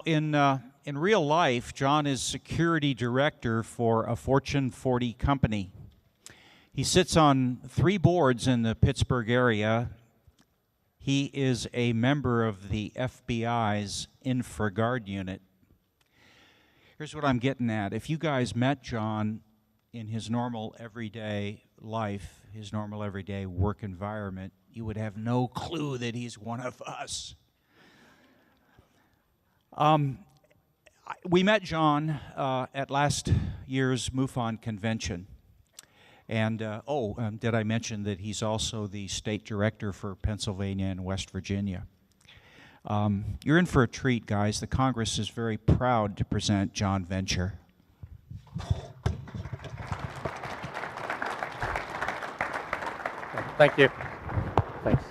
In real life, John is security director for a Fortune 40 company. He sits on 3 boards in the Pittsburgh area. He is a member of the FBI's InfraGard unit. Here's what I'm getting at. If you guys met John in his normal everyday life, his normal everyday work environment, you would have no clue that he's one of us. We met John at last year's MUFON convention. And, did I mention that he's also the state director for Pennsylvania and West Virginia? You're in for a treat, guys. The Congress is very proud to present John Venture. Thank you. Thanks.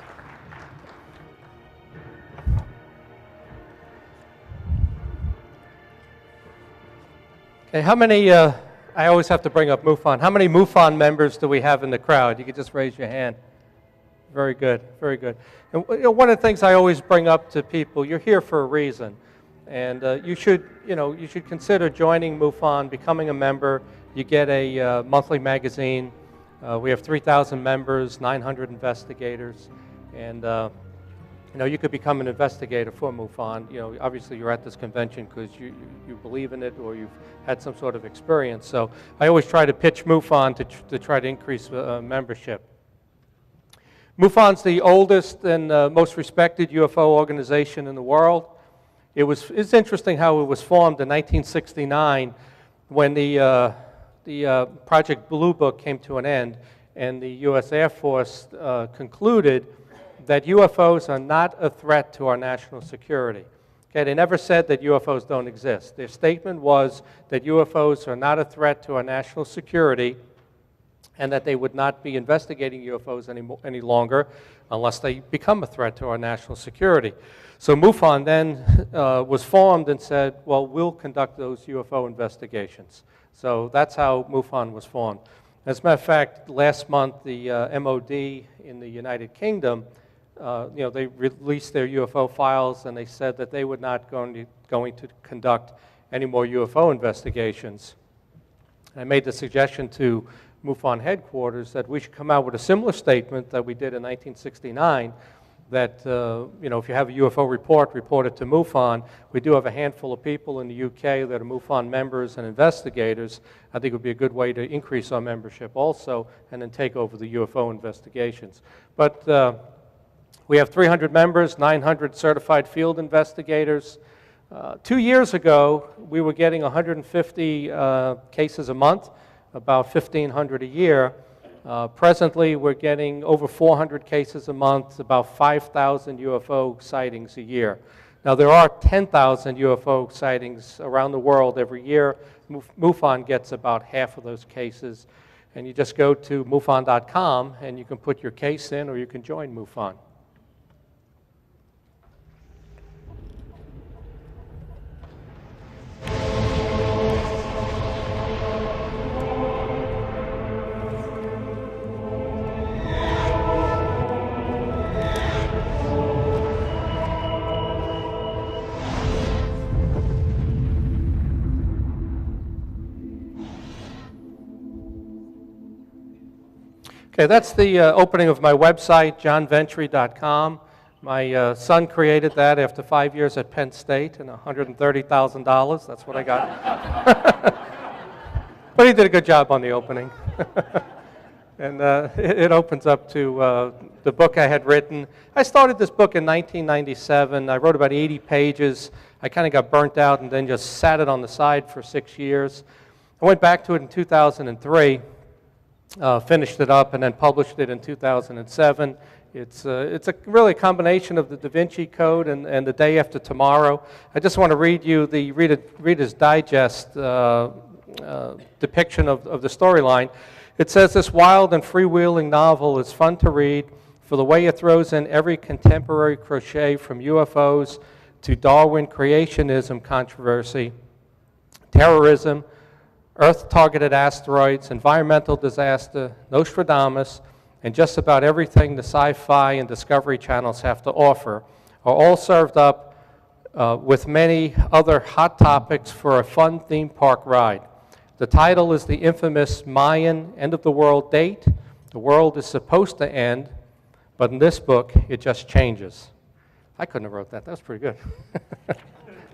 Okay, how many, I always have to bring up MUFON. How many MUFON members do we have in the crowd? You could just raise your hand. Very good, very good. And one of the things I always bring up to people, you're here for a reason. And you should consider joining MUFON, becoming a member. You get a monthly magazine. We have 3,000 members, 900 investigators. And you could become an investigator for MUFON. Obviously you're at this convention because you believe in it or you've had some sort of experience. So I always try to pitch MUFON to try to increase membership. MUFON's the oldest and most respected UFO organization in the world. It's interesting how it was formed in 1969 when the Project Blue Book came to an end and the U.S. Air Force concluded that UFOs are not a threat to our national security. Okay, they never said that UFOs don't exist. Their statement was that UFOs are not a threat to our national security and that they would not be investigating UFOs any longer unless they become a threat to our national security. So MUFON then was formed and said, well, we'll conduct those UFO investigations. So that's how MUFON was formed. As a matter of fact, last month the MOD in the United Kingdom, they released their UFO files and they said that they were not going to conduct any more UFO investigations. And I made the suggestion to MUFON headquarters that we should come out with a similar statement that we did in 1969 that, if you have a UFO report, report it to MUFON. We do have a handful of people in the UK that are MUFON members and investigators. I think it would be a good way to increase our membership also and then take over the UFO investigations. But we have 300 members, 900 certified field investigators. 2 years ago, we were getting 150 cases a month, about 1,500 a year. Presently, we're getting over 400 cases a month, about 5,000 UFO sightings a year. Now, there are 10,000 UFO sightings around the world every year. MUFON gets about half of those cases. And you just go to MUFON.com and you can put your case in or you can join MUFON. Okay, that's the opening of my website, johnventry.com. My son created that after 5 years at Penn State and $130,000. That's what I got. But he did a good job on the opening. And it opens up to the book I had written. I started this book in 1997. I wrote about 80 pages. I kind of got burnt out and then just sat it on the side for 6 years. I went back to it in 2003. Finished it up and then published it in 2007. It's a really combination of the Da Vinci Code and The Day After Tomorrow. I just want to read you the Reader's Digest depiction of the storyline. It says, this wild and freewheeling novel is fun to read for the way it throws in every contemporary crochet from UFOs to Darwin creationism controversy, terrorism, Earth-targeted asteroids, environmental disaster, Nostradamus, and just about everything the sci-fi and Discovery channels have to offer are all served up with many other hot topics for a fun theme park ride. The title is the infamous Mayan end of the world date. The world is supposed to end, but in this book, it just changes. I couldn't have wrote that. That was pretty good.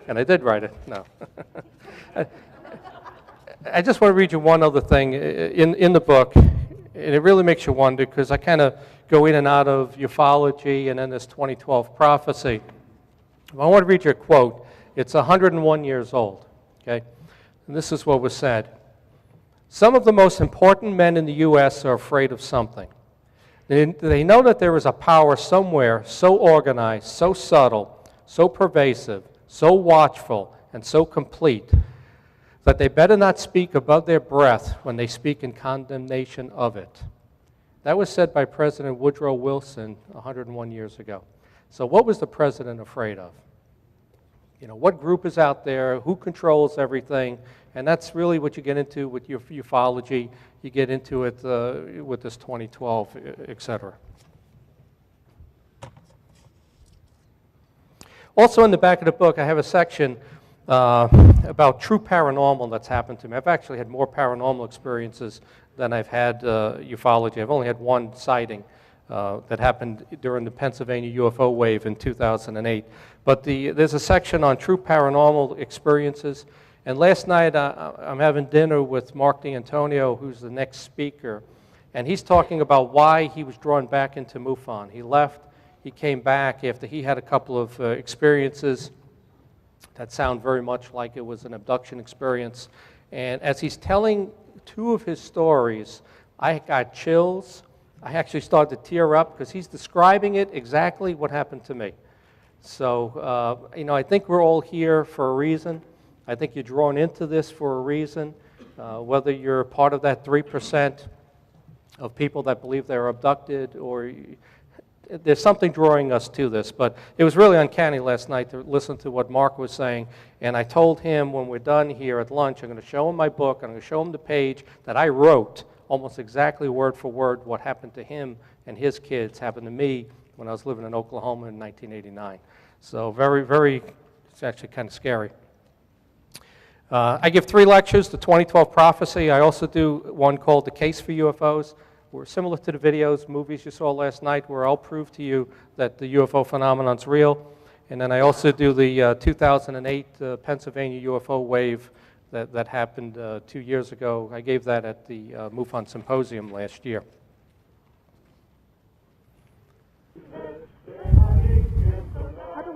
And I did write it. No. I just want to read you one other thing in the book, and it really makes you wonder, because I kind of go in and out of ufology and then this 2012 prophecy. I want to read you a quote. It's 101 years old, okay? And this is what was said. Some of the most important men in the U.S. are afraid of something. They know that there is a power somewhere so organized, so subtle, so pervasive, so watchful, and so complete that they better not speak above their breath when they speak in condemnation of it. That was said by President Woodrow Wilson 101 years ago. So what was the president afraid of? You know, what group is out there? Who controls everything? And that's really what you get into with your ufology. You get into it with this 2012, et cetera. Also in the back of the book, I have a section about true paranormal that's happened to me. I've actually had more paranormal experiences than I've had ufology. I've only had one sighting that happened during the Pennsylvania UFO wave in 2008. But there's a section on true paranormal experiences. And last night, I'm having dinner with Mark D'Antonio, who's the next speaker, and he's talking about why he was drawn back into MUFON. He left, he came back after he had a couple of experiences that sound very much like it was an abduction experience. And as he's telling two of his stories, I got chills. I actually started to tear up because he's describing it exactly what happened to me. So, you know, I think we're all here for a reason. I think you're drawn into this for a reason, whether you're part of that 3% of people that believe they're abducted, or there's something drawing us to this. But it was really uncanny last night to listen to what Mark was saying, and I told him when we're done here at lunch, I'm going to show him my book, I'm going to show him the page that I wrote, almost exactly word for word what happened to him and his kids happened to me when I was living in Oklahoma in 1989. So it's actually kind of scary. I give 3 lectures, the 2012 Prophecy. I also do one called The Case for UFOs. We're similar to the videos, movies you saw last night, where I'll prove to you that the UFO phenomenon's real. And then I also do the 2008 Pennsylvania UFO wave that happened 2 years ago. I gave that at the MUFON Symposium last year.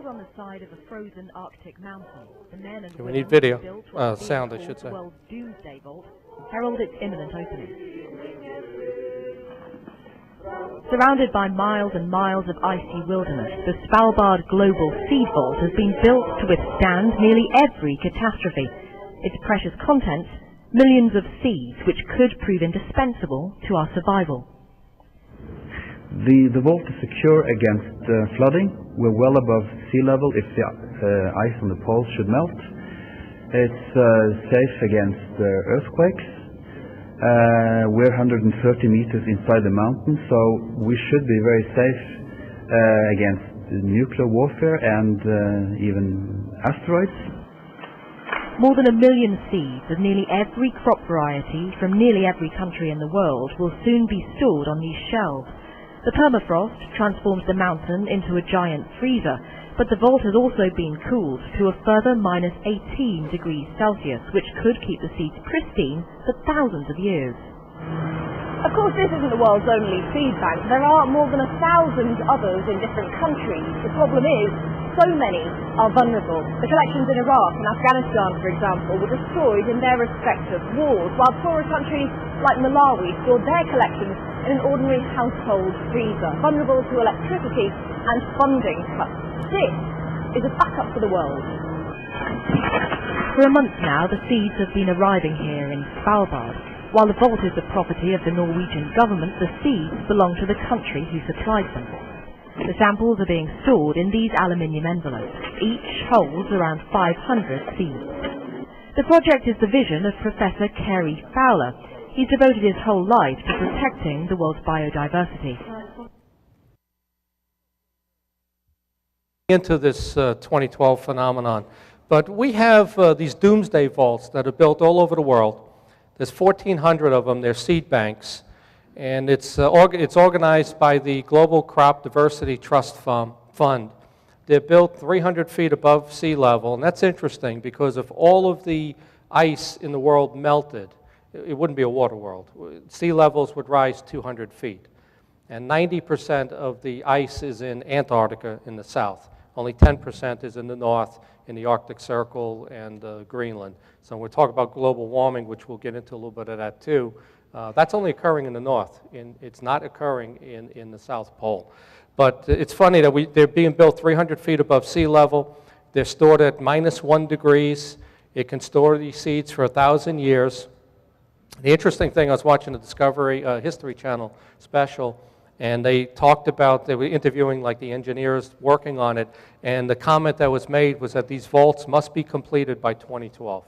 On the side of a frozen Arctic mountain, the men and we need video, sound, I should say. World Doomsday Vault herald its imminent opening. Surrounded by miles and miles of icy wilderness, the Svalbard Global Seed Vault has been built to withstand nearly every catastrophe. Its precious contents, millions of seeds which could prove indispensable to our survival. The vault is secure against flooding. We're well above sea level if the ice on the poles should melt. It's safe against earthquakes. We're 130 meters inside the mountain, so we should be very safe against nuclear warfare and even asteroids. More than 1 million seeds of nearly every crop variety from nearly every country in the world will soon be stored on these shelves. The permafrost transforms the mountain into a giant freezer, but the vault has also been cooled to a further minus 18 degrees Celsius, which could keep the seeds pristine for thousands of years. Of course, this isn't the world's only seed bank. There are more than 1,000 others in different countries. The problem is, so many are vulnerable. The collections in Iraq and Afghanistan, for example, were destroyed in their respective wars, while poorer countries like Malawi stored their collections in an ordinary household freezer, vulnerable to electricity and funding cuts. This is a backup for the world. For a month now, the seeds have been arriving here in Svalbard. While the vault is the property of the Norwegian government, the seeds belong to the country who supplied them. The samples are being stored in these aluminium envelopes. Each holds around 500 seeds. The project is the vision of Professor Kerry Fowler. He's devoted his whole life to protecting the world's biodiversity. Into this 2012 phenomenon. But we have these doomsday vaults that are built all over the world. There's 1,400 of them. They're seed banks. And it's organized by the Global Crop Diversity Trust Fund. They're built 300 feet above sea level. And that's interesting because if all of the ice in the world melted, it wouldn't be a water world. Sea levels would rise 200 feet. And 90% of the ice is in Antarctica in the south. Only 10% is in the north, in the Arctic Circle and Greenland. So when we talk about global warming, which we'll get into a little bit of that too, that's only occurring in the north. It's not occurring in the South Pole. But it's funny that they're being built 300 feet above sea level. They're stored at -1 degrees. It can store these seeds for 1,000 years. The interesting thing, I was watching the Discovery History Channel special, and they talked about, they were interviewing like the engineers working on it, and the comment that was made was that these vaults must be completed by 2012.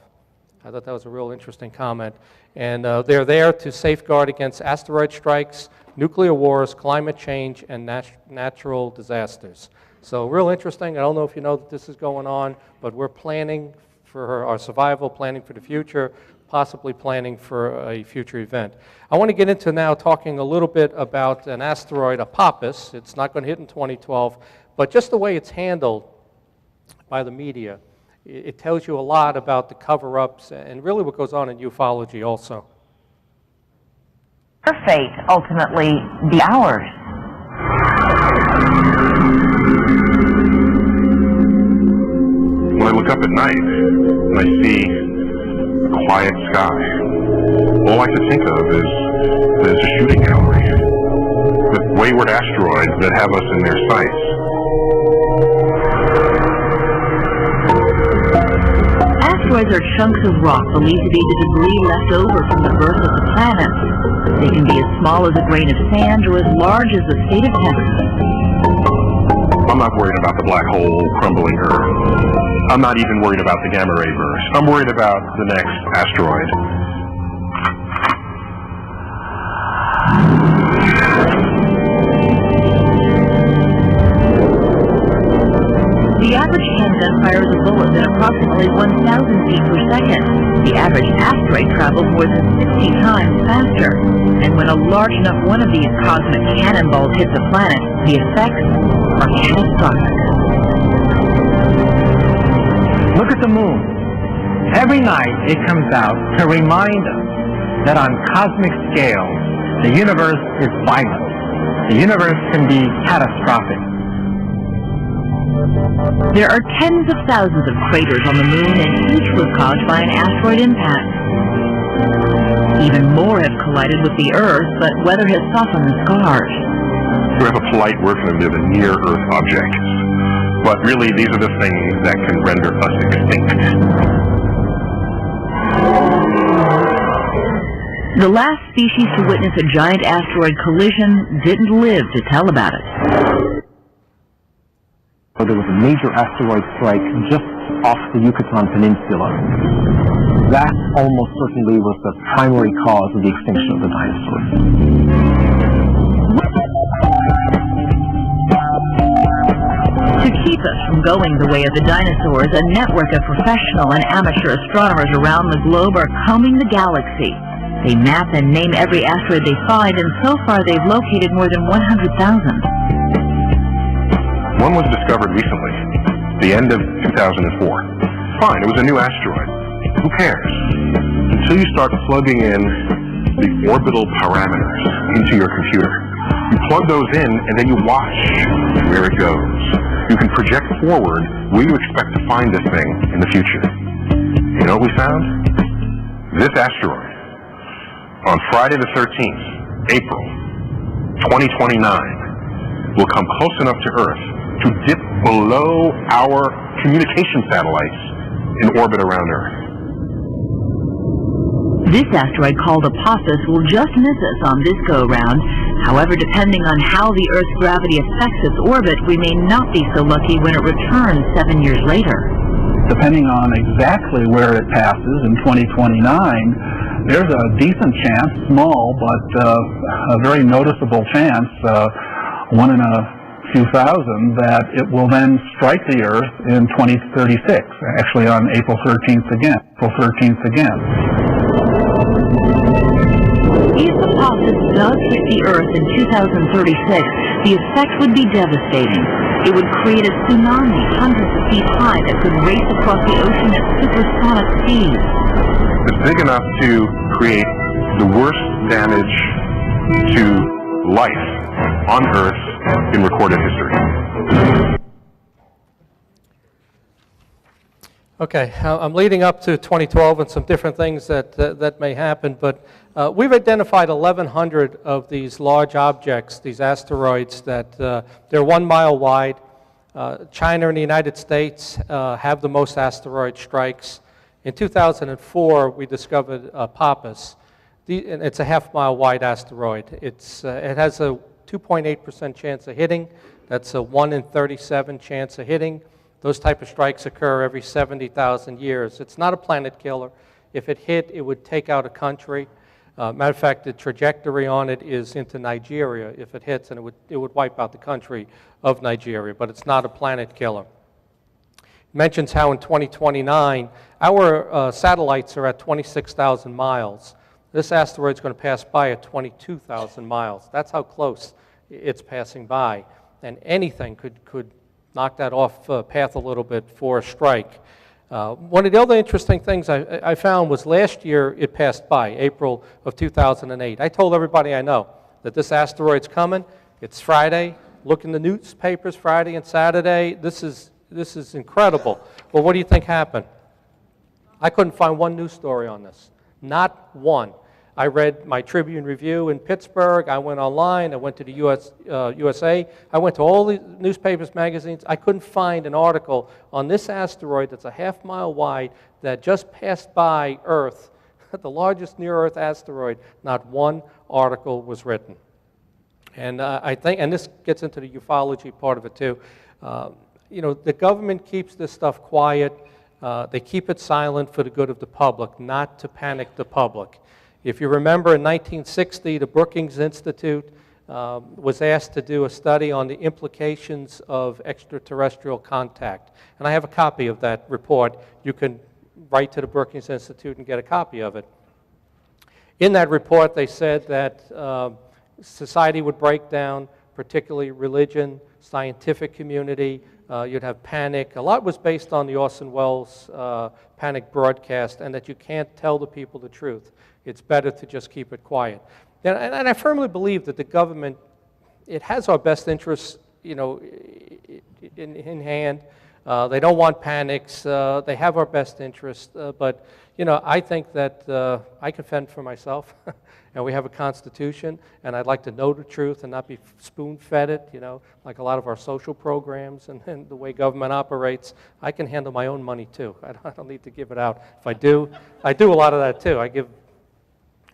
I thought that was a real interesting comment. And they're there to safeguard against asteroid strikes, nuclear wars, climate change, and natural disasters. So real interesting. I don't know if you know that this is going on, but we're planning for our survival, planning for the future, possibly planning for a future event. I want to get into now talking a little bit about an asteroid, Apophis. It's not going to hit in 2012, but just the way it's handled by the media, it tells you a lot about the cover-ups and really what goes on in ufology also. Your fate ultimately be ours. When I look up at night and I see a quiet sky, all I could think of is that it's a shooting gallery with wayward asteroids that have us in their sights. Asteroids are chunks of rock believed to be the debris left over from the birth of the planet. They can be as small as a grain of sand or as large as the state of Texas. I'm not worried about the black hole crumbling Earth. I'm not even worried about the gamma ray burst. I'm worried about the next asteroid. The average handgun fires a bullet at approximately 1,000 feet per second. The average asteroid travels more than 60 times faster. And when a large enough one of these cosmic cannonballs hits a planet, the effects are catastrophic. Look at the moon. Every night it comes out to remind us that on cosmic scales, the universe is violent. The universe can be catastrophic. There are tens of thousands of craters on the moon, and each was caused by an asteroid impact. Even more have collided with the Earth, but weather has softened the scars. We have a polite word for them, they're the near-Earth objects. But really, these are the things that can render us extinct. The last species to witness a giant asteroid collision didn't live to tell about it. There was a major asteroid strike just off the Yucatan Peninsula. That almost certainly was the primary cause of the extinction of the dinosaurs. To keep us from going the way of the dinosaurs, a network of professional and amateur astronomers around the globe are combing the galaxy. They map and name every asteroid they find, and so far they've located more than 100,000. One was discovered recently, the end of 2004. Fine, it was a new asteroid. Who cares? Until you start plugging in the orbital parameters into your computer. You plug those in, and then you watch where it goes. You can project forward where you expect to find this thing in the future. You know what we found? This asteroid, on Friday the 13th, April 2029, will come close enough to Earth to dip below our communication satellites in orbit around Earth. This asteroid, called Apophis, will just miss us on this go-round. However, depending on how the Earth's gravity affects its orbit, we may not be so lucky when it returns 7 years later. Depending on exactly where it passes in 2029, there's a decent chance, small, but a very noticeable chance, 1 in a few thousand, that it will then strike the Earth in 2036, actually on April 13th again. If Apophis does hit the Earth in 2036, the effect would be devastating. It would create a tsunami hundreds of feet high that could race across the ocean at supersonic speeds. It's big enough to create the worst damage to life on Earth in recorded history. Okay, I'm leading up to 2012 and some different things that may happen, but we've identified 1,100 of these large objects, these asteroids, that they're 1 mile wide. China and the United States have the most asteroid strikes. In 2004, we discovered Apophis. And it's a half-mile wide asteroid. It has a 2.8% chance of hitting. That's a 1 in 37 chance of hitting. Those type of strikes occur every 70,000 years. It's not a planet killer. If it hit, it would take out a country. Matter of fact, the trajectory on it is into Nigeria if it hits, and it would wipe out the country of Nigeria, but it's not a planet killer. It mentions how in 2029, our satellites are at 26,000 miles. This asteroid's going to pass by at 22,000 miles. That's how close it's passing by. And anything could knock that off path a little bit for a strike. One of the other interesting things I found was last year it passed by, April of 2008. I told everybody I know that this asteroid's coming. It's Friday. Look in the newspapers Friday and Saturday. This is incredible. Well, what do you think happened? I couldn't find one news story on this. Not one. I read my Tribune Review in Pittsburgh. I went online. I went to the USA. I went to all the newspapers, magazines. I couldn't find an article on this asteroid that's a half-mile wide that just passed by Earth, the largest near-Earth asteroid. Not one article was written. And I think, and this gets into the ufology part of it too, you know, the government keeps this stuff quiet. They keep it silent for the good of the public, not to panic the public. If you remember, in 1960, the Brookings Institute was asked to do a study on the implications of extraterrestrial contact. And I have a copy of that report. You can write to the Brookings Institute and get a copy of it. In that report, they said that society would break down, particularly religion, scientific community. You'd have panic. A lot was based on the Orson Welles panic broadcast, and that you can't tell the people the truth. It's better to just keep it quiet. And I firmly believe that the government, it has our best interests, you know, in hand. They don't want panics. They have our best interests. But, you know, I think that I can fend for myself. And we have a constitution, and I'd like to know the truth and not be spoon-fed it, you know, like a lot of our social programs and the way government operates. I can handle my own money, too. I don't need to give it out. If I do a lot of that, too. I give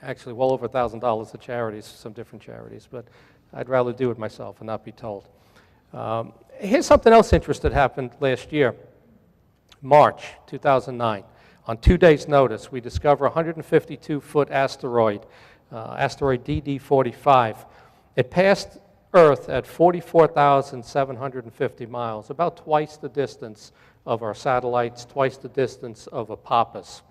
actually well over $1,000 to charities, some different charities, but I'd rather do it myself and not be told. Here's something else interesting that happened last year. March 2009. On 2 days' notice, we discover a 152-foot asteroid, asteroid DD45. It passed Earth at 44,750 miles, about twice the distance of our satellites, twice the distance of Apophis.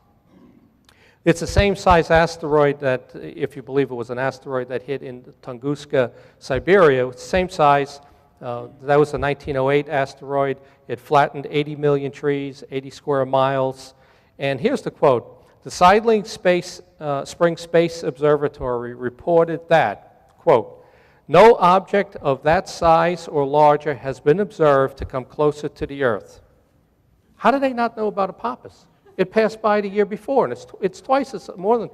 It's the same size asteroid that, if you believe it was an asteroid that hit in Tunguska, Siberia, it's the same size. That was a 1908 asteroid. It flattened 80 million trees, 80 square miles. And here's the quote. The Sidling Spring Space Observatory reported that, quote, no object of that size or larger has been observed to come closer to the Earth. How do they not know about Apophis? It passed by the year before, and it's twice more than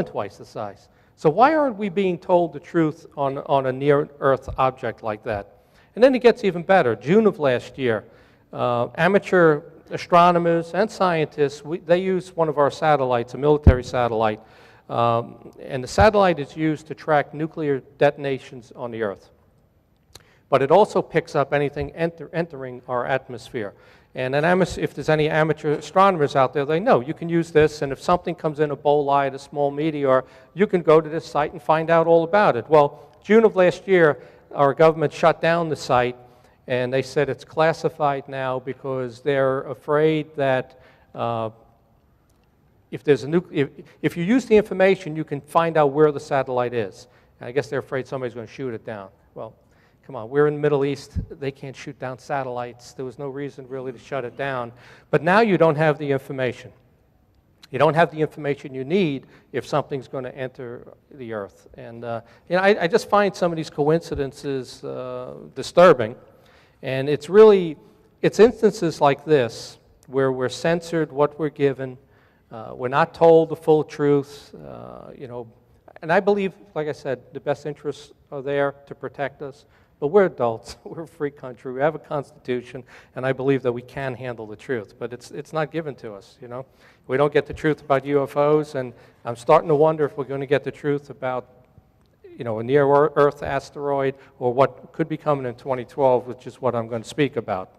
twice the size. So why aren't we being told the truth on a near-Earth object like that? And then it gets even better. June of last year, amateur astronomers and scientists, they used one of our satellites, a military satellite, and the satellite is used to track nuclear detonations on the Earth. But it also picks up anything entering our atmosphere. And if there's any amateur astronomers out there, they know you can use this, and if something comes in a bolide, a small meteor, you can go to this site and find out all about it. Well, June of last year, our government shut down the site, and they said it's classified now because they're afraid that if you use the information, you can find out where the satellite is. And I guess they're afraid somebody's going to shoot it down. Well, come on, we're in the Middle East. They can't shoot down satellites. There was no reason really to shut it down. But now you don't have the information. You don't have the information you need if something's going to enter the Earth. And I just find some of these coincidences disturbing. And it's instances like this where we're censored what we're given. We're not told the full truth. And I believe, like I said, the best interests are there to protect us. But we're adults. We're a free country. We have a constitution, and I believe that we can handle the truth. But it's not given to us, We don't get the truth about UFOs, and I'm starting to wonder if we're going to get the truth about, a near-Earth asteroid or what could be coming in 2012, which is what I'm going to speak about.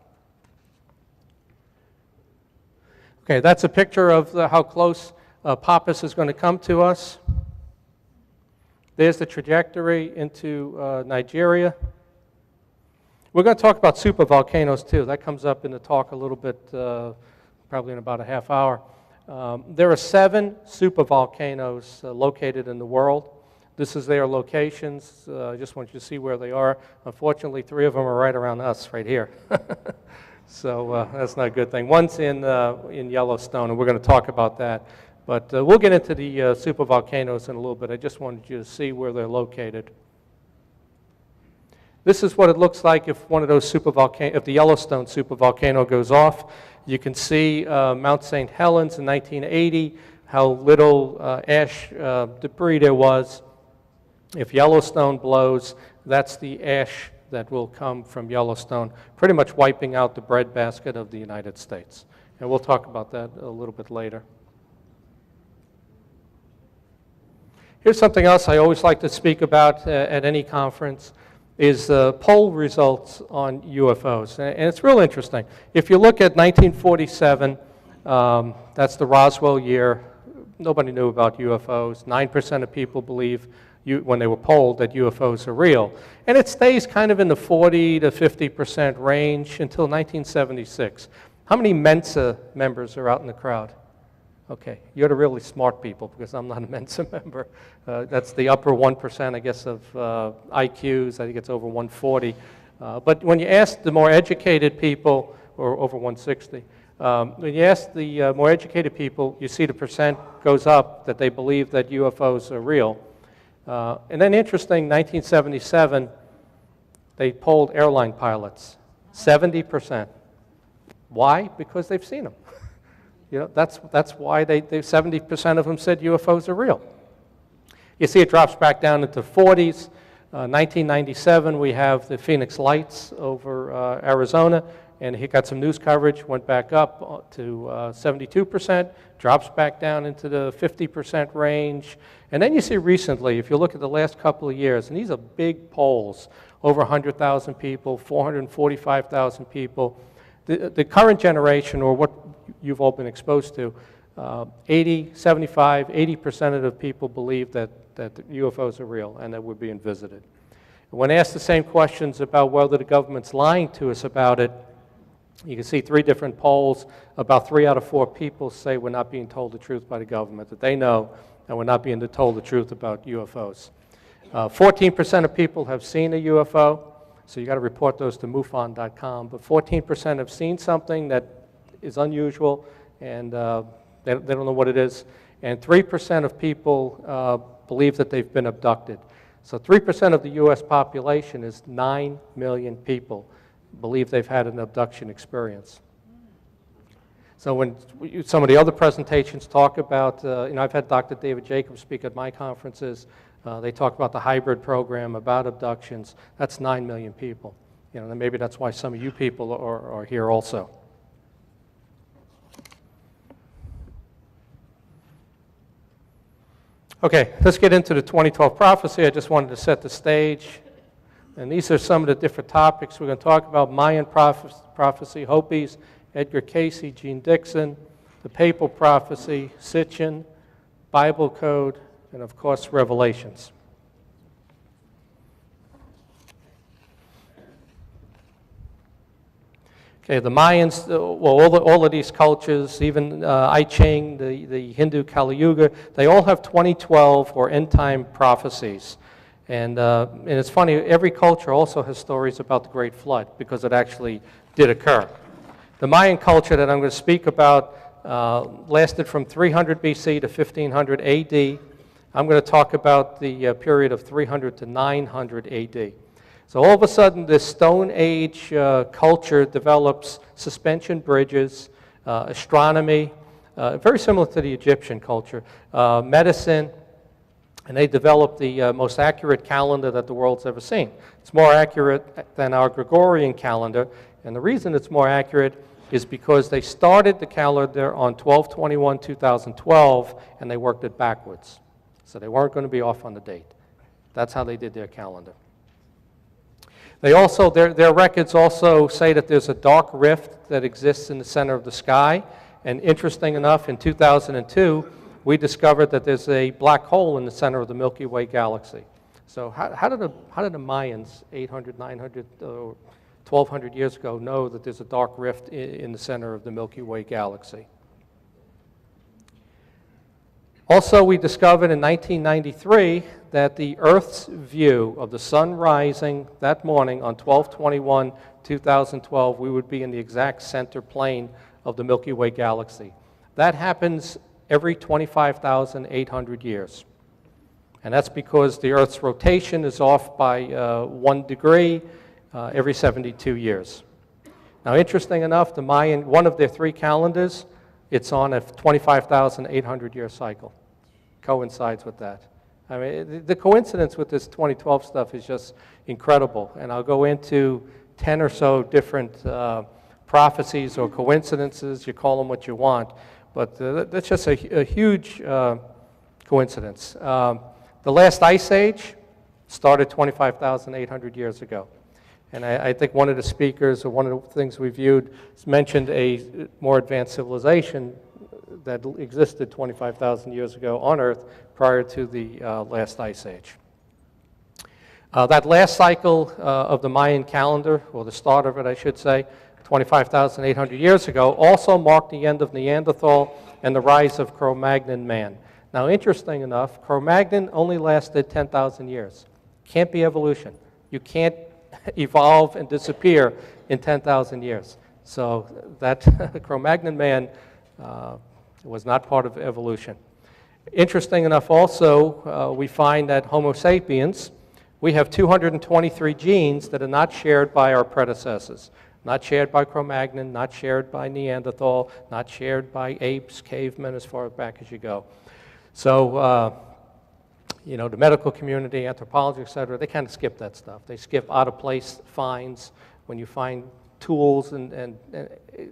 Okay, that's a picture of how close Pappas is going to come to us. There's the trajectory into Nigeria. We're going to talk about supervolcanoes too. That comes up in the talk a little bit, probably in about a half hour. There are 7 supervolcanoes located in the world. This is their locations. I just want you to see where they are. Unfortunately, 3 of them are right around us, right here. So that's not a good thing. One's in Yellowstone, and we're going to talk about that. But we'll get into the supervolcanoes in a little bit. I just wanted you to see where they're located. This is what it looks like if one of those if the Yellowstone supervolcano goes off. You can see Mount St. Helens in 1980, how little ash debris there was. If Yellowstone blows, that's the ash that will come from Yellowstone, pretty much wiping out the breadbasket of the United States. And we'll talk about that a little bit later. Here's something else I always like to speak about at any conference, is poll results on UFOs. And it's real interesting. If you look at 1947, that's the Roswell year, nobody knew about UFOs. 9% of people believe, when they were polled, that UFOs are real. And it stays kind of in the 40 to 50% range until 1976. How many Mensa members are out in the crowd? Okay, you're the really smart people, because I'm not a Mensa member. That's the upper 1%, I guess, of IQs. I think it's over 140. But when you ask the more educated people, or over 160, when you ask the more educated people, you see the percent goes up that they believe that UFOs are real. And then interesting, 1977, they polled airline pilots, 70%. Why? Because they've seen them. That's why 70% of them said UFOs are real. You see it drops back down into 40s. 1997, we have the Phoenix Lights over Arizona, and he got some news coverage, went back up to 72%, drops back down into the 50% range. And then you see recently, if you look at the last couple of years, and these are big polls, over 100,000 people, 445,000 people. The current generation, or what you've all been exposed to, 80% of the people believe that UFOs are real and that we're being visited. When asked the same questions about whether the government's lying to us about it, you can see 3 different polls. About 3 out of 4 people say we're not being told the truth by the government, that they know, and we're not being told the truth about UFOs. 14% of people have seen a UFO. So you got to report those to MUFON.com. But 14% have seen something that is unusual, and they don't know what it is. And 3% of people believe that they've been abducted. So 3% of the U.S. population is 9 million people believe they've had an abduction experience. So when some of the other presentations talk about, I've had Dr. David Jacobs speak at my conferences. They talk about the hybrid program, about abductions. That's 9 million people. And maybe that's why some of you people are here also. Okay, let's get into the 2012 prophecy. I just wanted to set the stage. And these are some of the different topics we're going to talk about: Mayan prophecy, Hopis, Edgar Cayce, Gene Dixon, the papal prophecy, Sitchin, Bible code, and of course, Revelations. Okay, the Mayans, well, all of these cultures, even I Ching, the Hindu Kali Yuga, they all have 2012 or end time prophecies. And it's funny, every culture also has stories about the Great Flood because it actually did occur. The Mayan culture that I'm going to speak about lasted from 300 BC to 1500 AD. I'm going to talk about the period of 300 to 900 AD. So all of a sudden, this Stone Age culture develops suspension bridges, astronomy, very similar to the Egyptian culture, medicine, and they develop the most accurate calendar that the world's ever seen. It's more accurate than our Gregorian calendar, and the reason it's more accurate is because they started the calendar on 12/21/2012, and they worked it backwards. So they weren't going to be off on the date. That's how they did their calendar. They also, their records also say that there's a dark rift that exists in the center of the sky, and interesting enough, in 2002, we discovered that there's a black hole in the center of the Milky Way galaxy. So how did the Mayans 800, 900, 1,200 years ago know that there's a dark rift in the center of the Milky Way galaxy? Also, we discovered in 1993 that the Earth's view of the sun rising that morning on 12/21/2012, we would be in the exact center plane of the Milky Way galaxy. That happens every 25,800 years. And that's because the Earth's rotation is off by 1 degree every 72 years. Now, interesting enough, the Mayan, one of their 3 calendars, it's on a 25,800-year cycle. Coincides with that. I mean, the coincidence with this 2012 stuff is just incredible. And I'll go into 10 or so different prophecies or coincidences. You call them what you want. But that's just a huge coincidence. The last ice age started 25,800 years ago. And I think one of the speakers, or one of the things we viewed, mentioned a more advanced civilization that existed 25,000 years ago on Earth prior to the last ice age. That last cycle of the Mayan calendar, or the start of it, I should say, 25,800 years ago, also marked the end of Neanderthal and the rise of Cro-Magnon man. Now, interesting enough, Cro-Magnon only lasted 10,000 years. Can't be evolution. You can't evolve and disappear in 10,000 years. So that Cro-Magnon man was not part of evolution. Interesting enough also, we find that Homo sapiens, we have 223 genes that are not shared by our predecessors. Not shared by Cro-Magnon, not shared by Neanderthal, not shared by apes, cavemen, as far back as you go. So, you know, the medical community, anthropology, et cetera, they kind of skip that stuff. They skip out-of-place finds. When you find tools and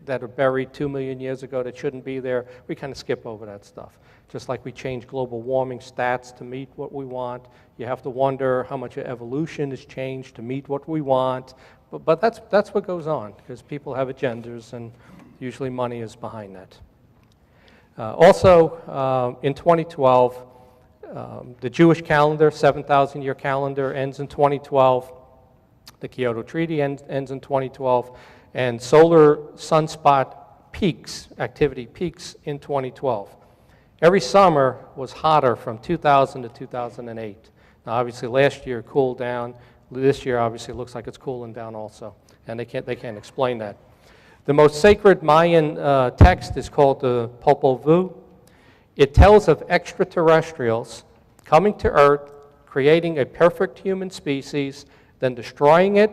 that are buried 2 million years ago that shouldn't be there, we kind of skip over that stuff. Just like we change global warming stats to meet what we want. You have to wonder how much evolution has changed to meet what we want. But that's what goes on, because people have agendas, and usually money is behind that. Also, in 2012, the Jewish calendar, 7,000-year calendar, ends in 2012. The Kyoto Treaty ends in 2012. And solar sunspot peaks, activity peaks in 2012. Every summer was hotter from 2000 to 2008. Now, obviously, last year cooled down. This year, obviously, looks like it's cooling down also, and they can't explain that. The most sacred Mayan text is called the Popol Vuh. It tells of extraterrestrials coming to Earth, creating a perfect human species, then destroying it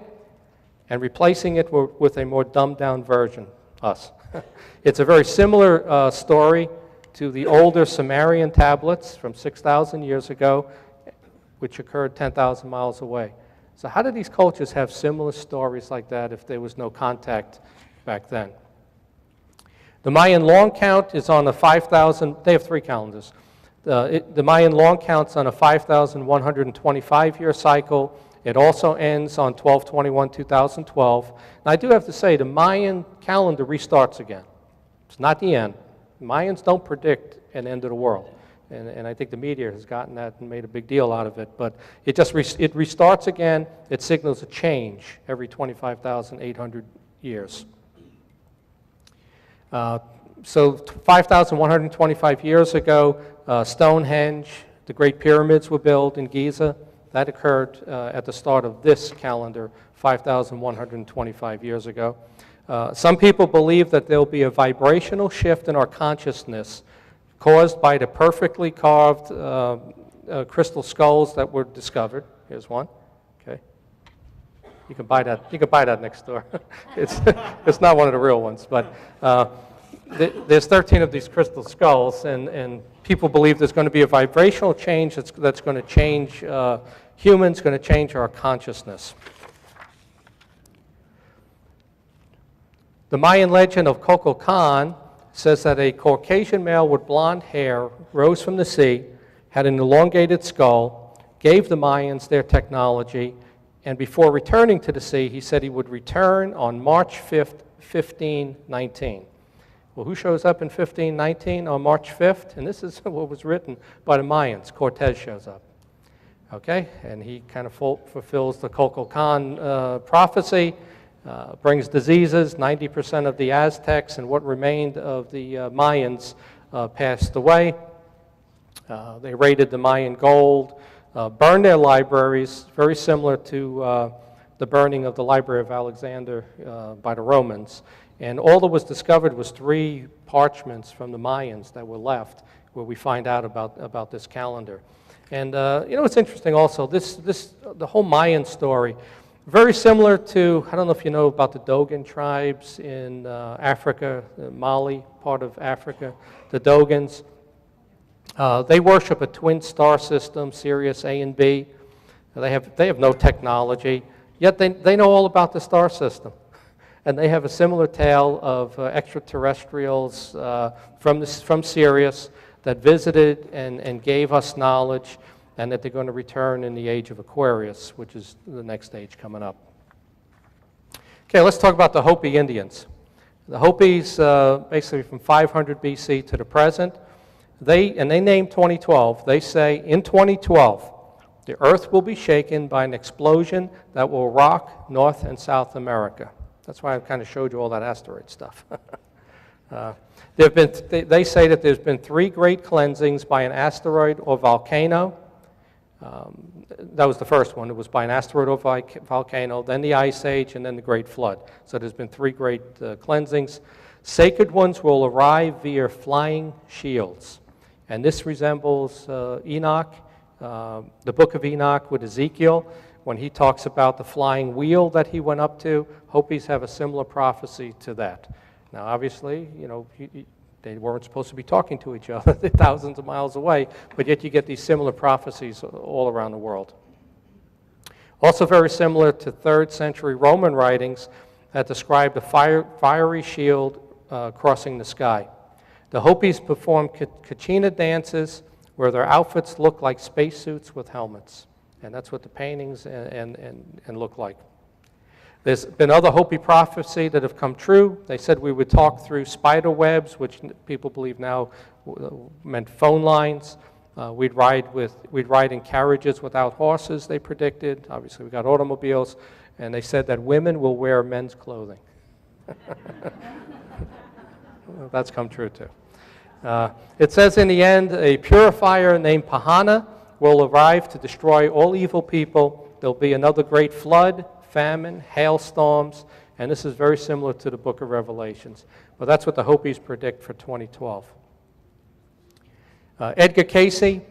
and replacing it with a more dumbed-down version, us. It's a very similar story to the older Sumerian tablets from 6,000 years ago, which occurred 10,000 miles away. So how do these cultures have similar stories like that if there was no contact back then? The Mayan long count is on a 5,000, they have 3 calendars. The Mayan long count's on a 5,125-year cycle. It also ends on 12/21/2012. And I do have to say, the Mayan calendar restarts again. It's not the end. Mayans don't predict an end of the world. And I think the media has gotten that and made a big deal out of it. But it just it restarts again. It signals a change every 25,800 years. So 5,125 years ago, Stonehenge, the Great Pyramids were built in Giza. That occurred at the start of this calendar, 5,125 years ago. Some people believe that there will be a vibrational shift in our consciousness caused by the perfectly carved crystal skulls that were discovered. Here's one. Okay, you can buy that. You can buy that next door. It's not one of the real ones, but there's 13 of these crystal skulls, and people believe there's going to be a vibrational change that's going to change humans, going to change our consciousness. The Mayan legend of Kukulkan says that a Caucasian male with blonde hair rose from the sea, had an elongated skull, gave the Mayans their technology, and before returning to the sea, he said he would return on March 5th, 1519. Well, who shows up in 1519 on March 5th? And this is what was written by the Mayans. Cortez shows up. Okay, and he kind of fulfills the Kukulkan prophecy, brings diseases. 90% of the Aztecs and what remained of the Mayans passed away. They raided the Mayan gold, burned their libraries, very similar to the burning of the Library of Alexander by the Romans. And all that was discovered was 3 parchments from the Mayans that were left, where we find out about this calendar. And you know, it's interesting also, the whole Mayan story, very similar to, I don't know if you know about the Dogon tribes in Africa, Mali, part of Africa, the Dogons. They worship a twin star system, Sirius A and B. They have no technology, yet they know all about the star system. And they have a similar tale of extraterrestrials from Sirius that visited and gave us knowledge, and that they're going to return in the age of Aquarius, which is the next age coming up. Okay, let's talk about the Hopi Indians. The Hopis, basically from 500 BC to the present, they name 2012. They say, in 2012, the earth will be shaken by an explosion that will rock North and South America. That's why I kind of showed you all that asteroid stuff. They say that there's been 3 great cleansings by an asteroid or volcano. That was the first one. It was by an asteroid or volcano, then the Ice Age, and then the Great Flood. So there's been 3 great cleansings. Sacred ones will arrive via flying shields. And this resembles Enoch, the book of Enoch with Ezekiel, when he talks about the flying wheel that he went up to. Hopis have a similar prophecy to that. Now, obviously, you know, they weren't supposed to be talking to each other. They're thousands of miles away, but yet you get these similar prophecies all around the world. Also very similar to 3rd century Roman writings that describe the fiery shield crossing the sky. The Hopis perform Kachina dances where their outfits look like spacesuits with helmets. And that's what the paintings and look like. There's been other Hopi prophecy that have come true. They said we would talk through spider webs, which people believe now meant phone lines. We'd ride in carriages without horses, they predicted. Obviously, we got automobiles. And they said that women will wear men's clothing. That's come true, too. It says in the end, a purifier named Pahana will arrive to destroy all evil people. There'll be another great flood, famine, hailstorms, and this is very similar to the book of Revelations. But that's what the Hopis predict for 2012. Edgar Cayce,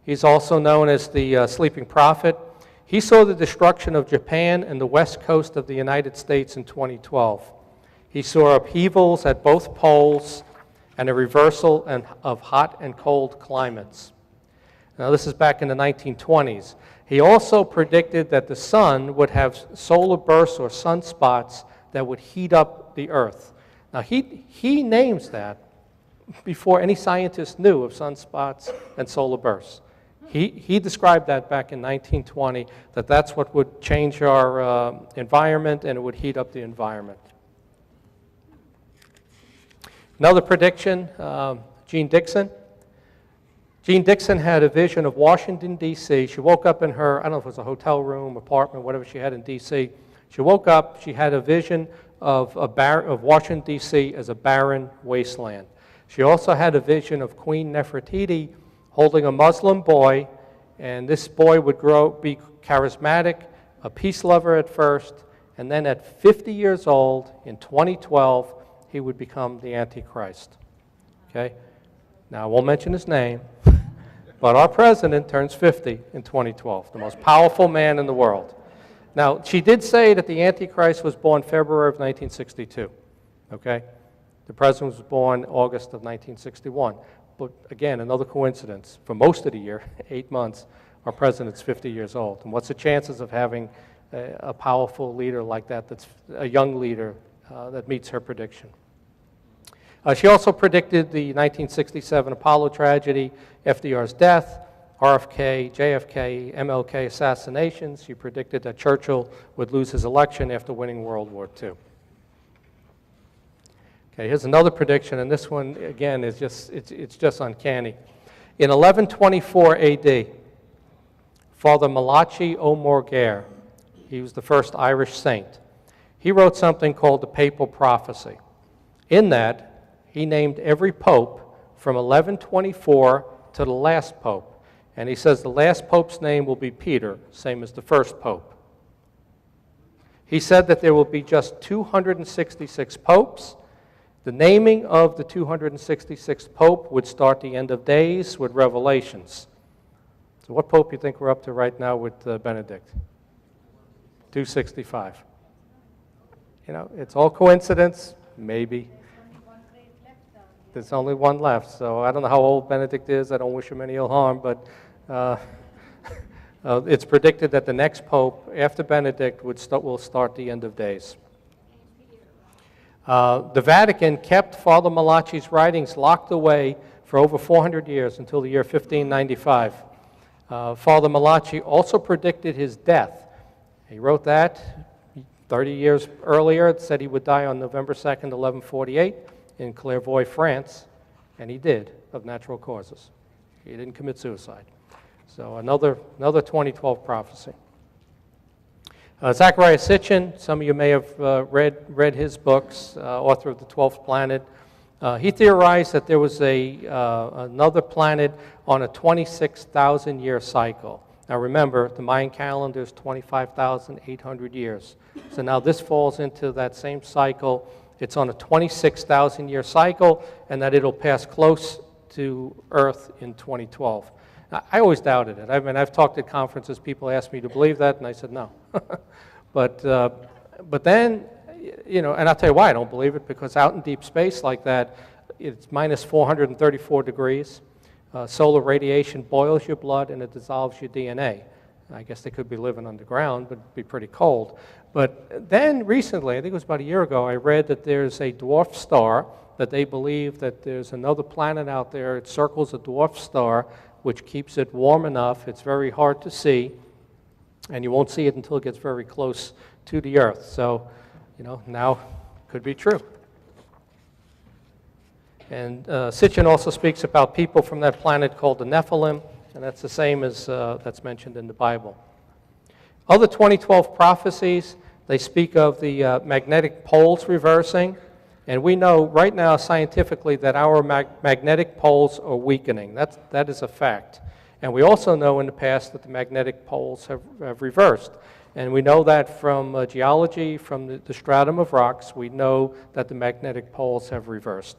he's also known as the Sleeping Prophet. He saw the destruction of Japan and the west coast of the United States in 2012. He saw upheavals at both poles and a reversal of hot and cold climates. Now, this is back in the 1920s. He also predicted that the sun would have solar bursts or sunspots that would heat up the earth. Now, he names that before any scientist knew of sunspots and solar bursts. He described that back in 1920, that that's what would change our environment, and it would heat up the environment. Another prediction, Jean Dixon. Jean Dixon had a vision of Washington, D.C. She woke up in her, I don't know if it was a hotel room, apartment, whatever she had in D.C. She woke up, she had a vision of Washington, D.C. as a barren wasteland. She also had a vision of Queen Nefertiti holding a Muslim boy, and this boy would be charismatic, a peace lover at first, and then at 50 years old, in 2012, he would become the Antichrist. Okay? Now, I won't mention his name, but our president turns 50 in 2012, the most powerful man in the world. Now, she did say that the Antichrist was born February of 1962, okay? The president was born August of 1961. But again, another coincidence. For most of the year, 8 months, our president's 50 years old. And what's the chances of having a powerful leader like that, that's a young leader that meets her prediction? She also predicted the 1967 Apollo tragedy, FDR's death, RFK, JFK, MLK assassinations. She predicted that Churchill would lose his election after winning World War II. Okay, here's another prediction, and this one, again, is it's just uncanny. In 1124 AD, Father Malachi O'Morgair, he was the first Irish saint, he wrote something called the Papal Prophecy. In that, he named every pope from 1124 to the last pope. And he says the last pope's name will be Peter, same as the first pope. He said that there will be just 266 popes. The naming of the 266th pope would start the end of days with Revelations. So what pope do you think we're up to right now with Benedict? 265. You know, it's all coincidence, maybe. There's only one left, so I don't know how old Benedict is. I don't wish him any ill harm, but it's predicted that the next pope after Benedict will start the end of days. The Vatican kept Father Malachi's writings locked away for over 400 years until the year 1595. Father Malachi also predicted his death. He wrote that 30 years earlier. It said he would die on November 2nd, 1148 in Clairvaux, France, and he did, of natural causes. He didn't commit suicide. So another 2012 prophecy. Zachariah Sitchin, some of you may have read his books, author of The 12th Planet. He theorized that there was another planet on a 26,000-year cycle. Now remember, the Mayan calendar is 25,800 years. So now this falls into that same cycle. It's on a 26,000-year cycle, and that it'll pass close to Earth in 2012. Now, I always doubted it. I mean, I've talked at conferences, people asked me to believe that, and I said no. But then, you know, and I'll tell you why I don't believe it, because out in deep space like that, it's minus 434 degrees. Solar radiation boils your blood and it dissolves your DNA. I guess they could be living underground, but it'd be pretty cold. But then recently, I think it was about a year ago, I read that there's a dwarf star, that they believe that there's another planet out there. It circles a dwarf star, which keeps it warm enough. It's very hard to see, and you won't see it until it gets very close to the Earth. So, you know, now could be true. And Sitchin also speaks about people from that planet called the Nephilim, and that's the same as that's mentioned in the Bible. Other 2012 prophecies, they speak of the magnetic poles reversing, and we know right now scientifically that our magnetic poles are weakening. That is a fact. And we also know in the past that the magnetic poles have reversed. And we know that from geology, from the stratum of rocks, we know that the magnetic poles have reversed.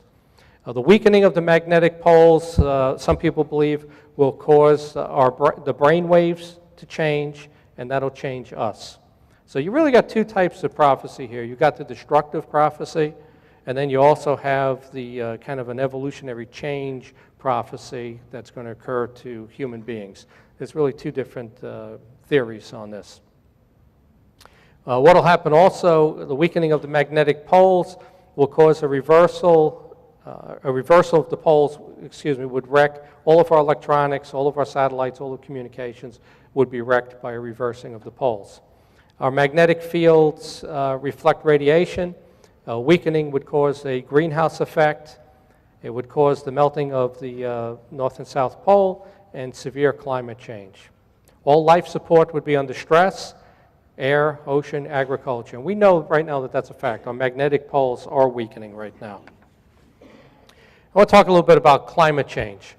The weakening of the magnetic poles, some people believe, will cause the brain waves to change, and that'll change us. So you really got two types of prophecy here. You got the destructive prophecy, and then you also have the kind of an evolutionary change prophecy that's going to occur to human beings. There's really two different theories on this. What will happen also, the weakening of the magnetic poles will cause a reversal of the poles, would wreck all of our electronics, all of our satellites, all the communications would be wrecked by a reversing of the poles. Our magnetic fields reflect radiation. Weakening would cause a greenhouse effect. It would cause the melting of the North and South Pole and severe climate change. All life support would be under stress. air, ocean, agriculture. And we know right now that that's a fact. Our magnetic poles are weakening right now. I want to talk a little bit about climate change.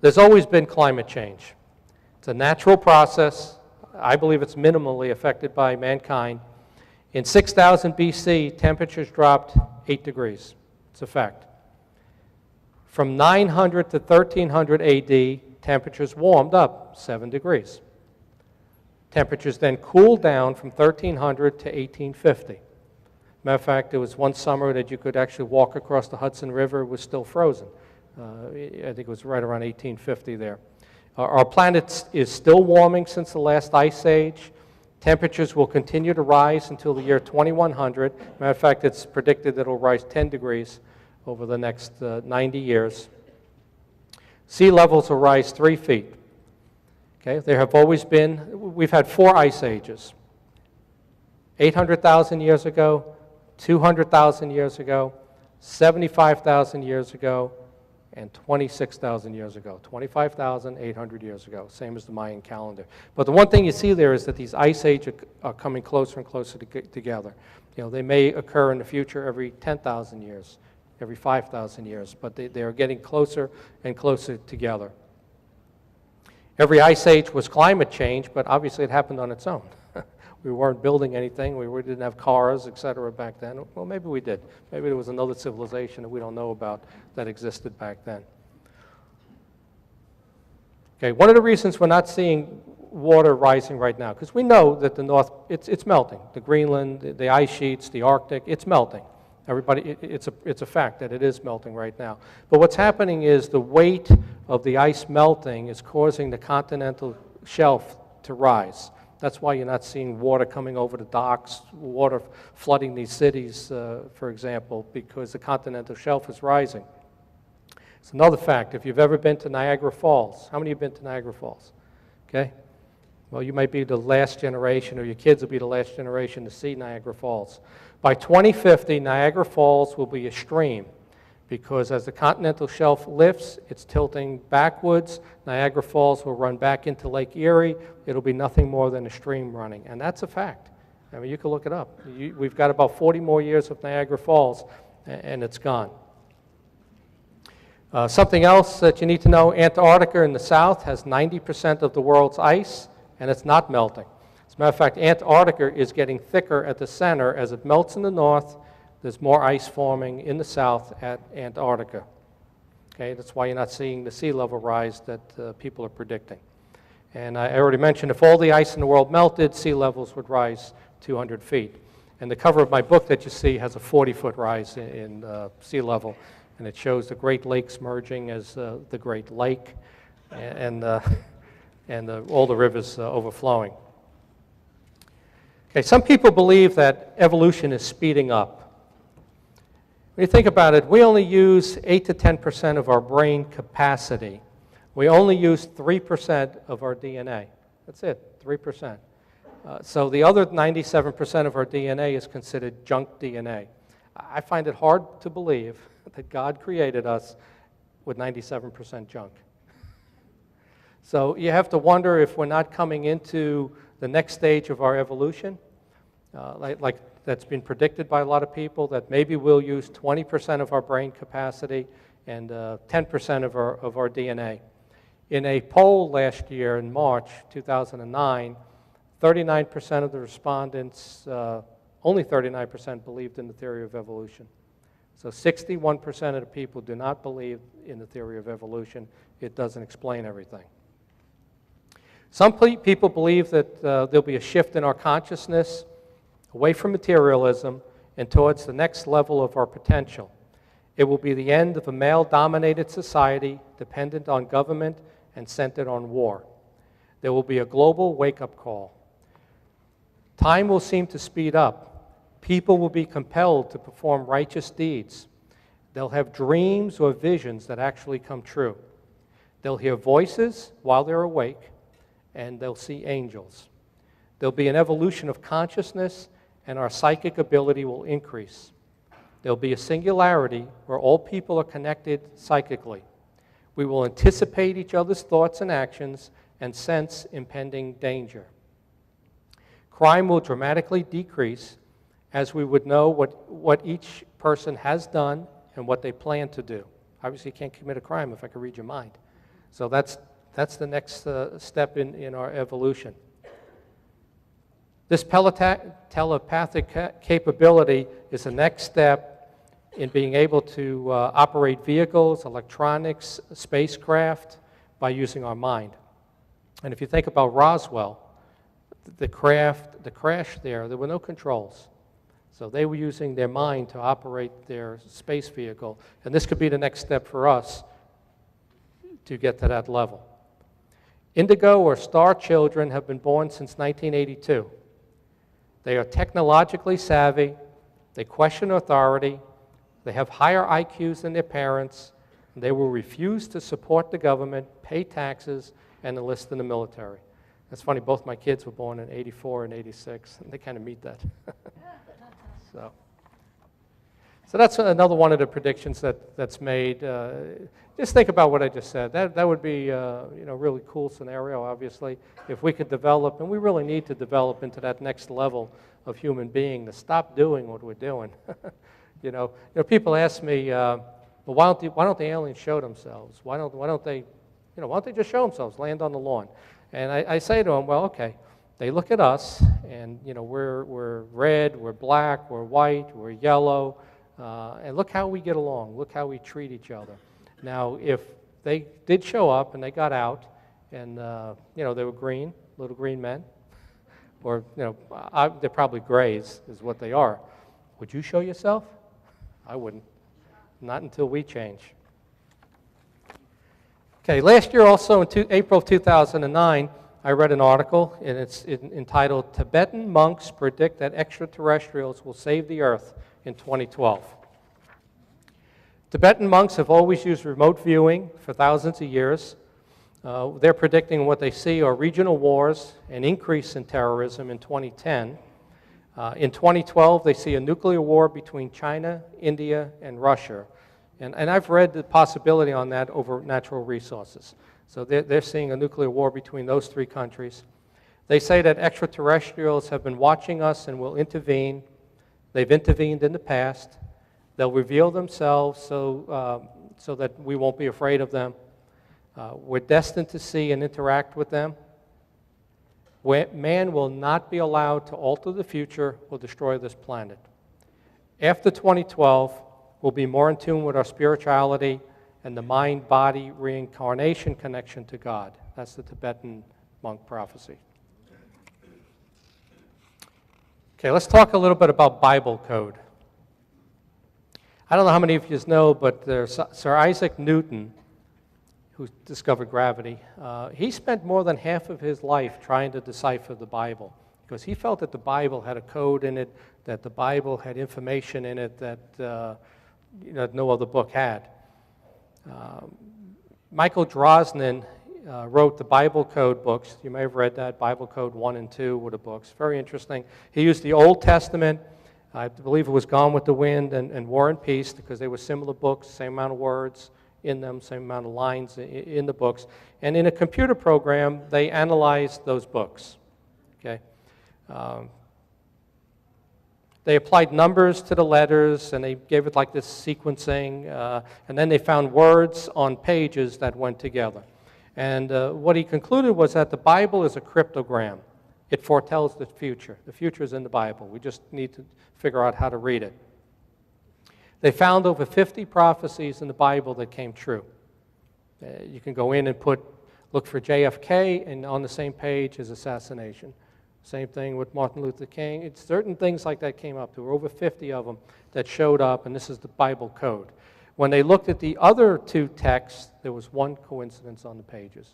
There's always been climate change. It's a natural process. I believe it's minimally affected by mankind. In 6000 BC, temperatures dropped 8 degrees. It's a fact. From 900 to 1300 AD, temperatures warmed up 7 degrees. Temperatures then cooled down from 1300 to 1850. Matter of fact, there was one summer that you could actually walk across the Hudson River. It was still frozen. I think it was right around 1850 there. Our planet is still warming since the last ice age. Temperatures will continue to rise until the year 2100. Matter of fact, it's predicted that it will rise 10 degrees over the next 90 years. Sea levels will rise 3 feet. Okay, there have always been, we've had 4 ice ages. 800,000 years ago, 200,000 years ago, 75,000 years ago, and 26,000 years ago, 25,800 years ago, same as the Mayan calendar. But the one thing you see there is that these ice ages are coming closer and closer together. You know, they may occur in the future every 10,000 years, every 5,000 years, but they are getting closer and closer together. Every ice age was climate change, but obviously it happened on its own. We weren't building anything. We didn't have cars, et cetera, back then. Well, maybe we did. Maybe there was another civilization that we don't know about that existed back then. Okay, one of the reasons we're not seeing water rising right now, because we know that the North, it's melting. The Greenland, the ice sheets, the Arctic, it's melting. Everybody, it's a fact that it is melting right now. But what's happening is the weight of the ice melting is causing the continental shelf to rise. That's why you're not seeing water coming over the docks, water flooding these cities, for example, because the continental shelf is rising. It's another fact. If you've ever been to Niagara Falls, how many have been to Niagara Falls? Okay? Well, you might be the last generation, or your kids will be the last generation to see Niagara Falls. By 2050, Niagara Falls will be a stream, because as the continental shelf lifts, it's tilting backwards. Niagara Falls will run back into Lake Erie. It'll be nothing more than a stream running, and that's a fact. I mean, you can look it up. We've got about 40 more years of Niagara Falls, and it's gone. Something else that you need to know, Antarctica in the south has 90% of the world's ice, and it's not melting. As a matter of fact, Antarctica is getting thicker at the center. As it melts in the north, there's more ice forming in the south at Antarctica. Okay, that's why you're not seeing the sea level rise that people are predicting. And I already mentioned, if all the ice in the world melted, sea levels would rise 200 feet. And the cover of my book that you see has a 40-foot rise in sea level, and it shows the Great Lakes merging as the Great Lake, and all the rivers overflowing. Okay, some people believe that evolution is speeding up. When you think about it, we only use 8 to 10% of our brain capacity. We only use 3% of our DNA. That's it, 3%. So the other 97% of our DNA is considered junk DNA. I find it hard to believe that God created us with 97% junk. So you have to wonder if we're not coming into the next stage of our evolution, like that's been predicted by a lot of people, that maybe we'll use 20% of our brain capacity and 10% of our DNA. In a poll last year in March 2009, 39% of the respondents, only 39% believed in the theory of evolution. So 61% of the people do not believe in the theory of evolution. It doesn't explain everything. Some people believe that there'll be a shift in our consciousness away from materialism and towards the next level of our potential. It will be the end of a male-dominated society dependent on government and centered on war. There will be a global wake-up call. Time will seem to speed up. People will be compelled to perform righteous deeds. They'll have dreams or visions that actually come true. They'll hear voices while they're awake, and they'll see angels. There'll be an evolution of consciousness, and our psychic ability will increase. There'll be a singularity where all people are connected psychically. We will anticipate each other's thoughts and actions and sense impending danger. Crime will dramatically decrease as we would know what each person has done and what they plan to do. Obviously, you can't commit a crime if I can read your mind. So that's the next step in our evolution. This telepathic capability is the next step in being able to operate vehicles, electronics, spacecraft by using our mind. And if you think about Roswell, the crash there were no controls. So they were using their mind to operate their space vehicle. And this could be the next step for us to get to that level. Indigo or star children have been born since 1982. They are technologically savvy, they question authority, they have higher IQs than their parents, and they will refuse to support the government, pay taxes, and enlist in the military. It's funny, both my kids were born in 84 and 86, and they kind of meet that. So that's another one of the predictions that's made. Just think about what I just said. That would be a really cool scenario, obviously, if we could develop, and we really need to develop into that next level of human being to stop doing what we're doing. People ask me, well, why don't the aliens show themselves? Why don't they just show themselves, land on the lawn? And I say to them, well, okay, they look at us, and we're red, we're black, we're white, we're yellow, and look how we get along. Look how we treat each other. Now, if they did show up and they got out, and they were green, little green men, or they're probably grays, is what they are. Would you show yourself? I wouldn't. Not until we change. Okay, last year also in April of 2009, I read an article, and it's entitled, "Tibetan Monks Predict That Extraterrestrials Will Save the Earth in 2012. Tibetan monks have always used remote viewing for thousands of years. They're predicting what they see are regional wars, an increase in terrorism in 2010. In 2012, they see a nuclear war between China, India, and Russia. And I've read the possibility on that over natural resources. So they're seeing a nuclear war between those three countries. They say that extraterrestrials have been watching us and will intervene. They've intervened in the past. They'll reveal themselves so that we won't be afraid of them. We're destined to see and interact with them. Man will not be allowed to alter the future or destroy this planet. After 2012, we'll be more in tune with our spirituality and the mind-body reincarnation connection to God. That's the Tibetan monk prophecy. Okay, let's talk a little bit about Bible code. I don't know how many of you know, but there's Sir Isaac Newton, who discovered gravity. He spent more than half of his life trying to decipher the Bible because he felt that the Bible had a code in it, that the Bible had information in it that no other book had. Michael Drosnin wrote the Bible Code books. You may have read that. Bible Code 1 and 2 were the books. Very interesting. He used the Old Testament. I believe it was Gone with the Wind and War and Peace because they were similar books, same amount of words in them, same amount of lines in the books. And in a computer program, they analyzed those books. Okay. They applied numbers to the letters, and they gave it like this sequencing, and then they found words on pages that went together. And what he concluded was that the Bible is a cryptogram. It foretells the future. The future is in the Bible. We just need to figure out how to read it. They found over 50 prophecies in the Bible that came true. You can go in and look for JFK, and on the same page is assassination. Same thing with Martin Luther King. It's certain things like that came up. There were over 50 of them that showed up, and this is the Bible code. When they looked at the other two texts, there was one coincidence on the pages.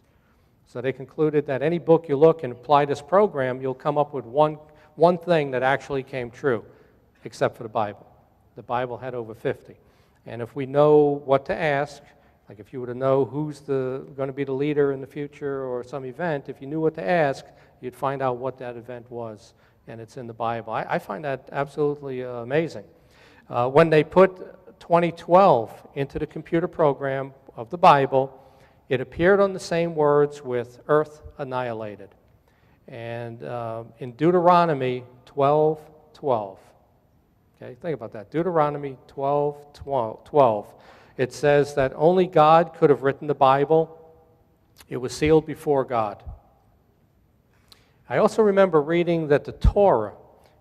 So they concluded that any book you look and apply this program, you'll come up with one thing that actually came true, except for the Bible. The Bible had over 50. And if we know what to ask, like if you were to know who's going to be the leader in the future or some event, if you knew what to ask, you'd find out what that event was, and it's in the Bible. I find that absolutely amazing. When they put 2012 into the computer program of the Bible, it appeared on the same words with Earth annihilated. And in Deuteronomy 12:12, okay, think about that. Deuteronomy 12:12, it says that only God could have written the Bible. It was sealed before God. I also remember reading that the Torah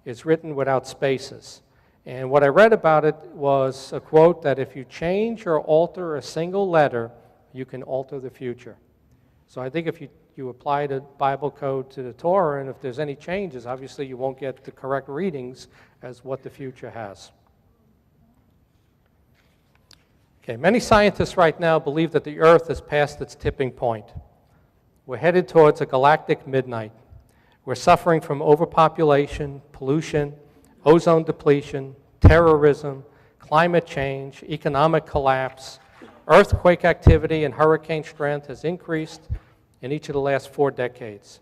is written without spaces. And what I read about it was a quote that if you change or alter a single letter, you can alter the future. So I think if you apply the Bible code to the Torah, and if there's any changes, obviously you won't get the correct readings as what the future has. Okay, many scientists right now believe that the Earth has passed its tipping point. We're headed towards a galactic midnight. We're suffering from overpopulation, pollution, ozone depletion, terrorism, climate change, economic collapse. Earthquake activity and hurricane strength has increased in each of the last 4 decades.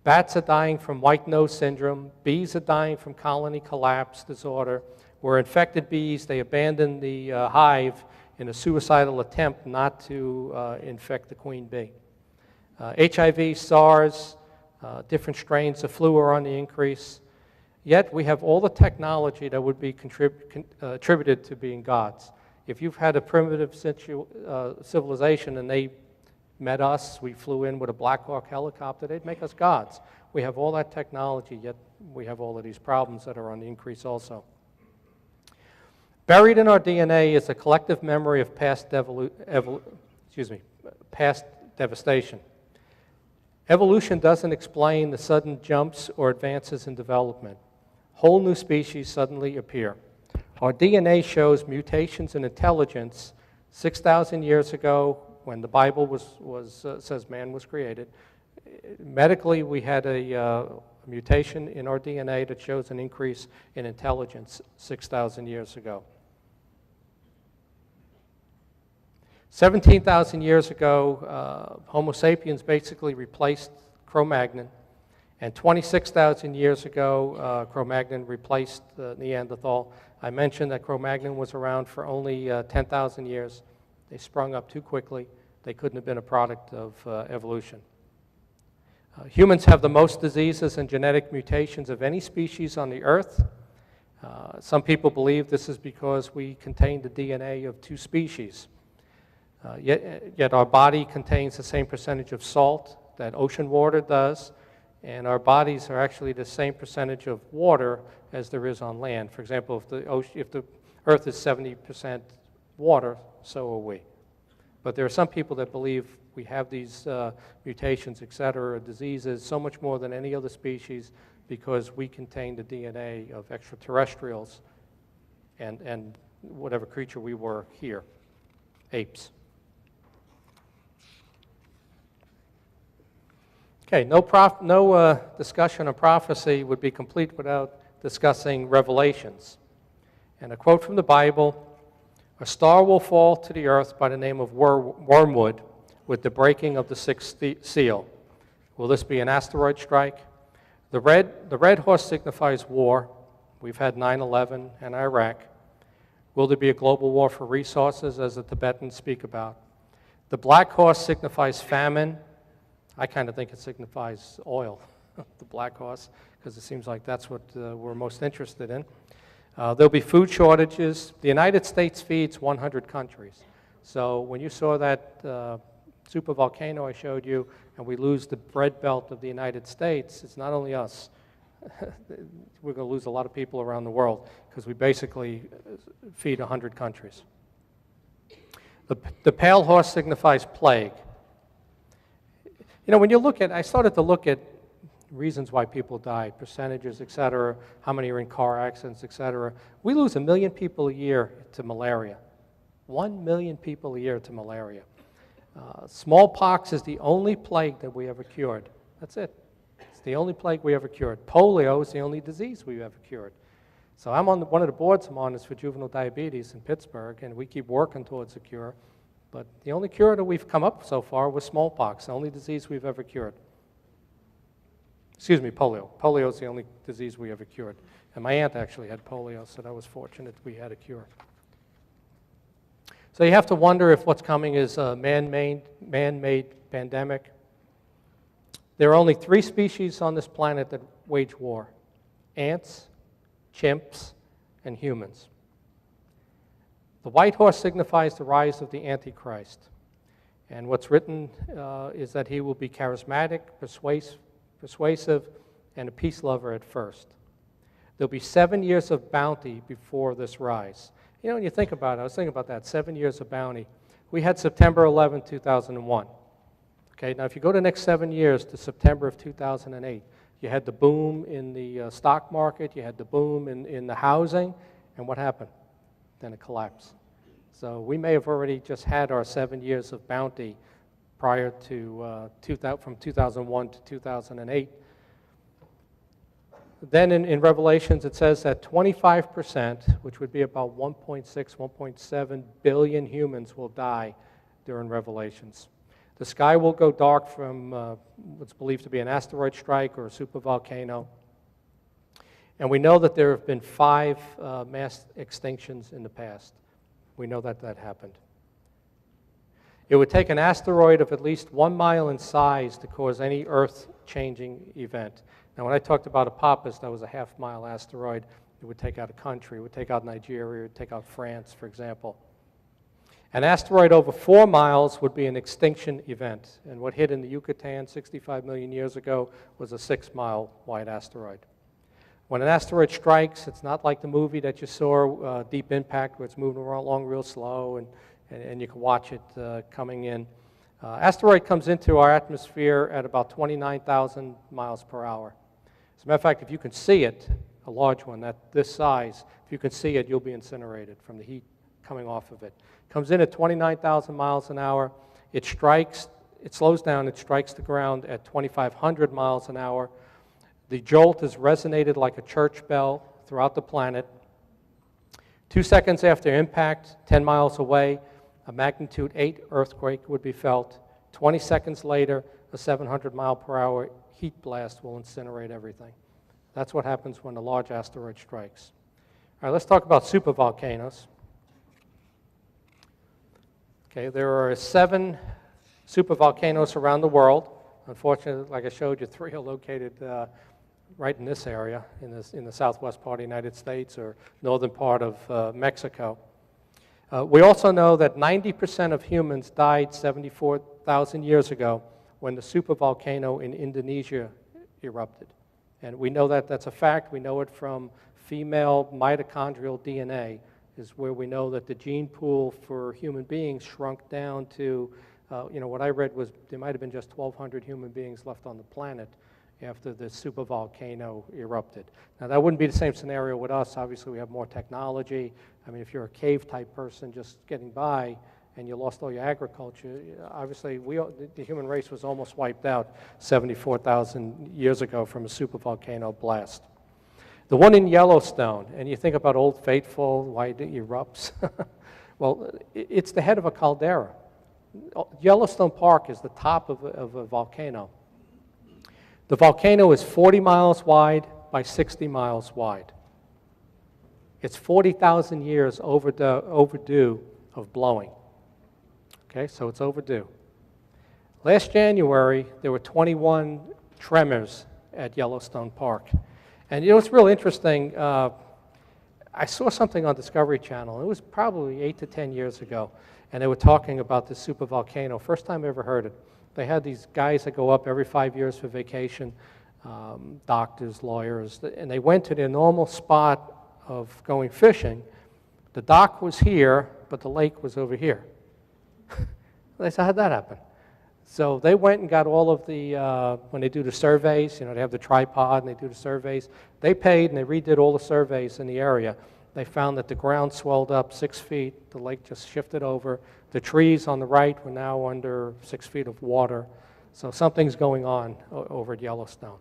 Bats are dying from white nose syndrome. Bees are dying from colony collapse disorder. Where infected bees, they abandon the hive in a suicidal attempt not to infect the queen bee. HIV, SARS, different strains of flu are on the increase. Yet we have all the technology that would be attributed to being gods. If you've had a primitive civilization and they met us, we flew in with a Black Hawk helicopter, they'd make us gods. We have all that technology, yet we have all of these problems that are on the increase also. Buried in our DNA is a collective memory of past devastation. Evolution doesn't explain the sudden jumps or advances in development. Whole new species suddenly appear. Our DNA shows mutations in intelligence 6,000 years ago when the Bible says man was created. Medically, we had a mutation in our DNA that shows an increase in intelligence 6,000 years ago. 17,000 years ago, Homo sapiens basically replaced Cro-Magnon, and 26,000 years ago, Cro-Magnon replaced Neanderthal. I mentioned that Cro-Magnon was around for only 10,000 years. They sprung up too quickly. They couldn't have been a product of evolution. Humans have the most diseases and genetic mutations of any species on the earth. Some people believe this is because we contain the DNA of 2 species. Yet our body contains the same percentage of salt that ocean water does, and our bodies are actually the same percentage of water as there is on land. For example, if the Earth is 70% water, so are we. But there are some people that believe we have these mutations, et cetera, diseases, so much more than any other species because we contain the DNA of extraterrestrials and whatever creature we were here, apes. Okay, no discussion of prophecy would be complete without discussing Revelations. And a quote from the Bible, "A star will fall to the earth by the name of wormwood with the breaking of the 6th seal. Will this be an asteroid strike? The red horse signifies war. We've had 9/11 and Iraq. Will there be a global war for resources, as the Tibetans speak about? The black horse signifies famine. I kind of think it signifies oil, the black horse, because it seems like that's what we're most interested in. There'll be food shortages. The United States feeds 100 countries. So when you saw that super volcano I showed you, and we lose the bread belt of the United States, it's not only us. We're going to lose a lot of people around the world because we basically feed 100 countries. The pale horse signifies plague. You know, when you look at, I started to look at reasons why people die, percentages, et cetera, how many are in car accidents, et cetera. We lose 1 million people a year to malaria. 1 million people a year to malaria. Smallpox is the only plague that we ever cured. That's it. It's the only plague we ever cured. Polio is the only disease we ever cured. So I'm on one of the boards I'm on is for juvenile diabetes in Pittsburgh, and we keep working towards a cure. But the only cure that we've come up so far was smallpox, the only disease we've ever cured. Excuse me, polio. Polio is the only disease we ever cured. And my aunt actually had polio, so that was fortunate we had a cure. So you have to wonder if what's coming is a man-made pandemic. There are only 3 species on this planet that wage war: ants, chimps, and humans. The white horse signifies the rise of the Antichrist. And what's written is that he will be charismatic, persuasive, and a peace lover at first. There'll be 7 years of bounty before this rise. You know, when you think about it, I was thinking about that, 7 years of bounty. We had September 11, 2001. Okay, now if you go the next 7 years to September of 2008, you had the boom in the stock market, you had the boom in the housing, and what happened? Then it collapsed. So we may have already just had our 7 years of bounty prior to from 2001 to 2008. Then in Revelations it says that 25%, which would be about 1.6, 1.7 billion humans will die during Revelations. The sky will go dark from what's believed to be an asteroid strike or a supervolcano. And we know that there have been 5 mass extinctions in the past. We know that that happened. It would take an asteroid of at least 1 mile in size to cause any Earth-changing event. Now, when I talked about Apophis, that was a half-mile asteroid. It would take out a country. It would take out Nigeria. It would take out France, for example. An asteroid over 4 miles would be an extinction event. And what hit in the Yucatan 65 million years ago was a 6-mile wide asteroid. When an asteroid strikes, it's not like the movie that you saw, Deep Impact, where it's moving along real slow and you can watch it coming in. Asteroid comes into our atmosphere at about 29,000 miles per hour. As a matter of fact, if you can see it, a large one this size, if you can see it, you'll be incinerated from the heat coming off of it. Comes in at 29,000 miles an hour. It strikes, it slows down, it strikes the ground at 2,500 miles an hour. The jolt has resonated like a church bell throughout the planet. 2 seconds after impact, 10 miles away, a magnitude 8 earthquake would be felt. 20 seconds later, a 700 mile per hour heat blast will incinerate everything. That's what happens when a large asteroid strikes. All right, let's talk about supervolcanoes. Okay, there are 7 supervolcanoes around the world. Unfortunately, like I showed you, 3 are located right in this area, in the southwest part of the United States or northern part of Mexico. We also know that 90% of humans died 74,000 years ago when the supervolcano in Indonesia erupted. And we know that that's a fact. We know it from female mitochondrial DNA, is where we know that the gene pool for human beings shrunk down to, what I read was there might have been just 1,200 human beings left on the planet after the supervolcano erupted. Now, that wouldn't be the same scenario with us. Obviously, we have more technology. I mean, if you're a cave-type person just getting by and you lost all your agriculture, obviously, the human race was almost wiped out 74,000 years ago from a supervolcano blast. The one in Yellowstone, and you think about Old Faithful, why it erupts. Well, it's the head of a caldera. Yellowstone Park is the top of a volcano. The volcano is 40 miles wide by 60 miles wide. It's 40,000 years overdue of blowing. Okay, so it's overdue. Last January, there were 21 tremors at Yellowstone Park. And you know, it's real interesting. I saw something on Discovery Channel. It was probably 8 to 10 years ago, and they were talking about this supervolcano. First time I ever heard it. They had these guys that go up every 5 years for vacation, doctors, lawyers, and they went to their normal spot of going fishing. The dock was here, but the lake was over here. They said, how'd that happen? So they went and got all of the, when they do the surveys, they have the tripod and they do the surveys. They paid and they redid all the surveys in the area. They found that the ground swelled up 6 feet, the lake just shifted over. The trees on the right were now under 6 feet of water. So something's going on over at Yellowstone.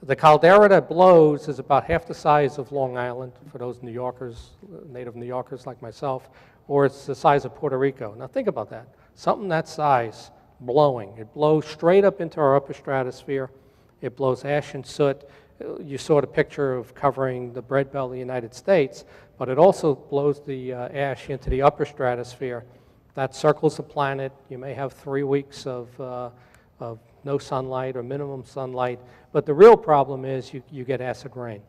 The caldera that blows is about half the size of Long Island, for those New Yorkers, native New Yorkers like myself, or it's the size of Puerto Rico. Now think about that. Something that size blowing. It blows straight up into our upper stratosphere. It blows ash and soot. You saw the picture of covering the bread belt of the United States, but it also blows the ash into the upper stratosphere. That circles the planet. You may have 3 weeks of of no sunlight or minimum sunlight. But the real problem is you get acid rain.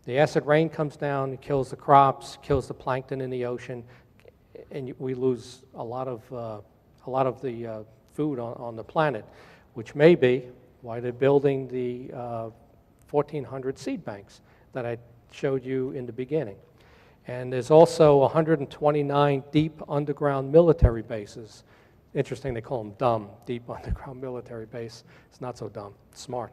The acid rain comes down, it kills the crops, kills the plankton in the ocean, and we lose a lot of the food on the planet, which may be why they're building the 1,400 seed banks that I showed you in the beginning. And there's also 129 deep underground military bases. Interesting, they call them dumb, deep underground military base. It's not so dumb, it's smart.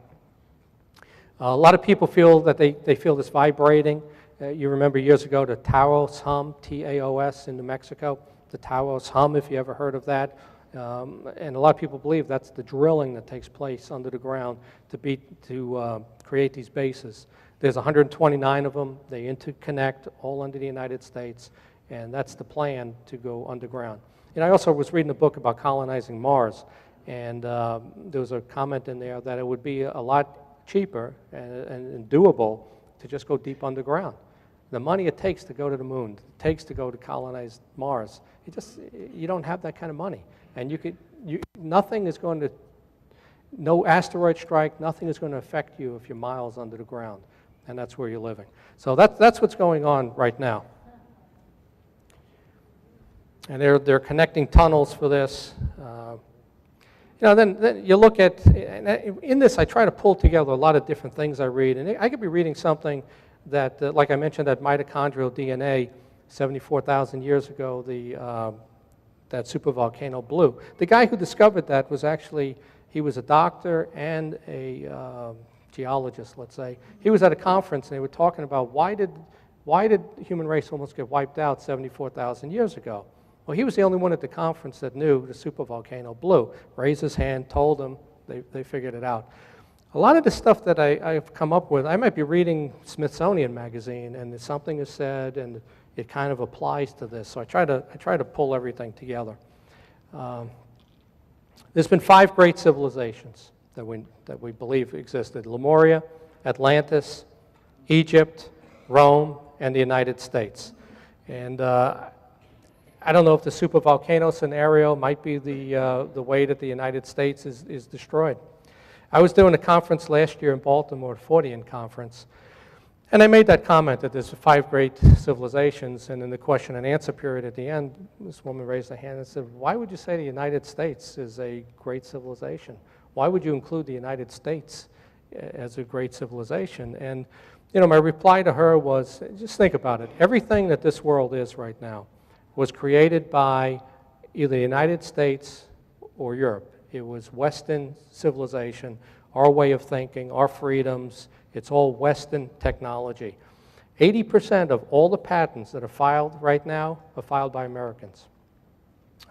A lot of people feel that they feel this vibrating. You remember years ago the Taos hum, T-A-O-S in New Mexico, the Taos hum, if you ever heard of that. And a lot of people believe that's the drilling that takes place under the ground to create these bases. There's 129 of them. They interconnect all under the United States, and that's the plan to go underground. And I also was reading a book about colonizing Mars, and there was a comment in there that it would be a lot cheaper and doable to just go deep underground. The money it takes to go to the moon, it takes to go to colonize Mars, you don't have that kind of money. And nothing is going to, no asteroid strike, nothing is going to affect you if you're miles under the ground. And that's where you're living. So that's what's going on right now. And they're connecting tunnels for this. Then you look at, in this I try to pull together a lot of different things I read. And I could be reading something that, like I mentioned, that mitochondrial DNA, 74,000 years ago, that supervolcano blew. The guy who discovered that was actually, he was a doctor and a geologist, let's say. He was at a conference and they were talking about why did the human race almost get wiped out 74,000 years ago? Well, he was the only one at the conference that knew the supervolcano blew. Raised his hand, told them, they figured it out. A lot of the stuff that I've come up with, I might be reading Smithsonian magazine and something is said and it kind of applies to this. So I try to pull everything together. There's been 5 great civilizations that we believe existed: Lemuria, Atlantis, Egypt, Rome, and the United States. And I don't know if the supervolcano scenario might be the way that the United States is destroyed. I was doing a conference last year in Baltimore, the Fortean Conference, and I made that comment that there's 5 great civilizations, and in the question and answer period at the end, this woman raised her hand and said, why would you say the United States is a great civilization? Why would you include the United States as a great civilization? And my reply to her was, just think about it. Everything that this world is right now was created by either the United States or Europe. It was Western civilization, our way of thinking, our freedoms. It's all Western technology. 80% of all the patents that are filed right now are filed by Americans.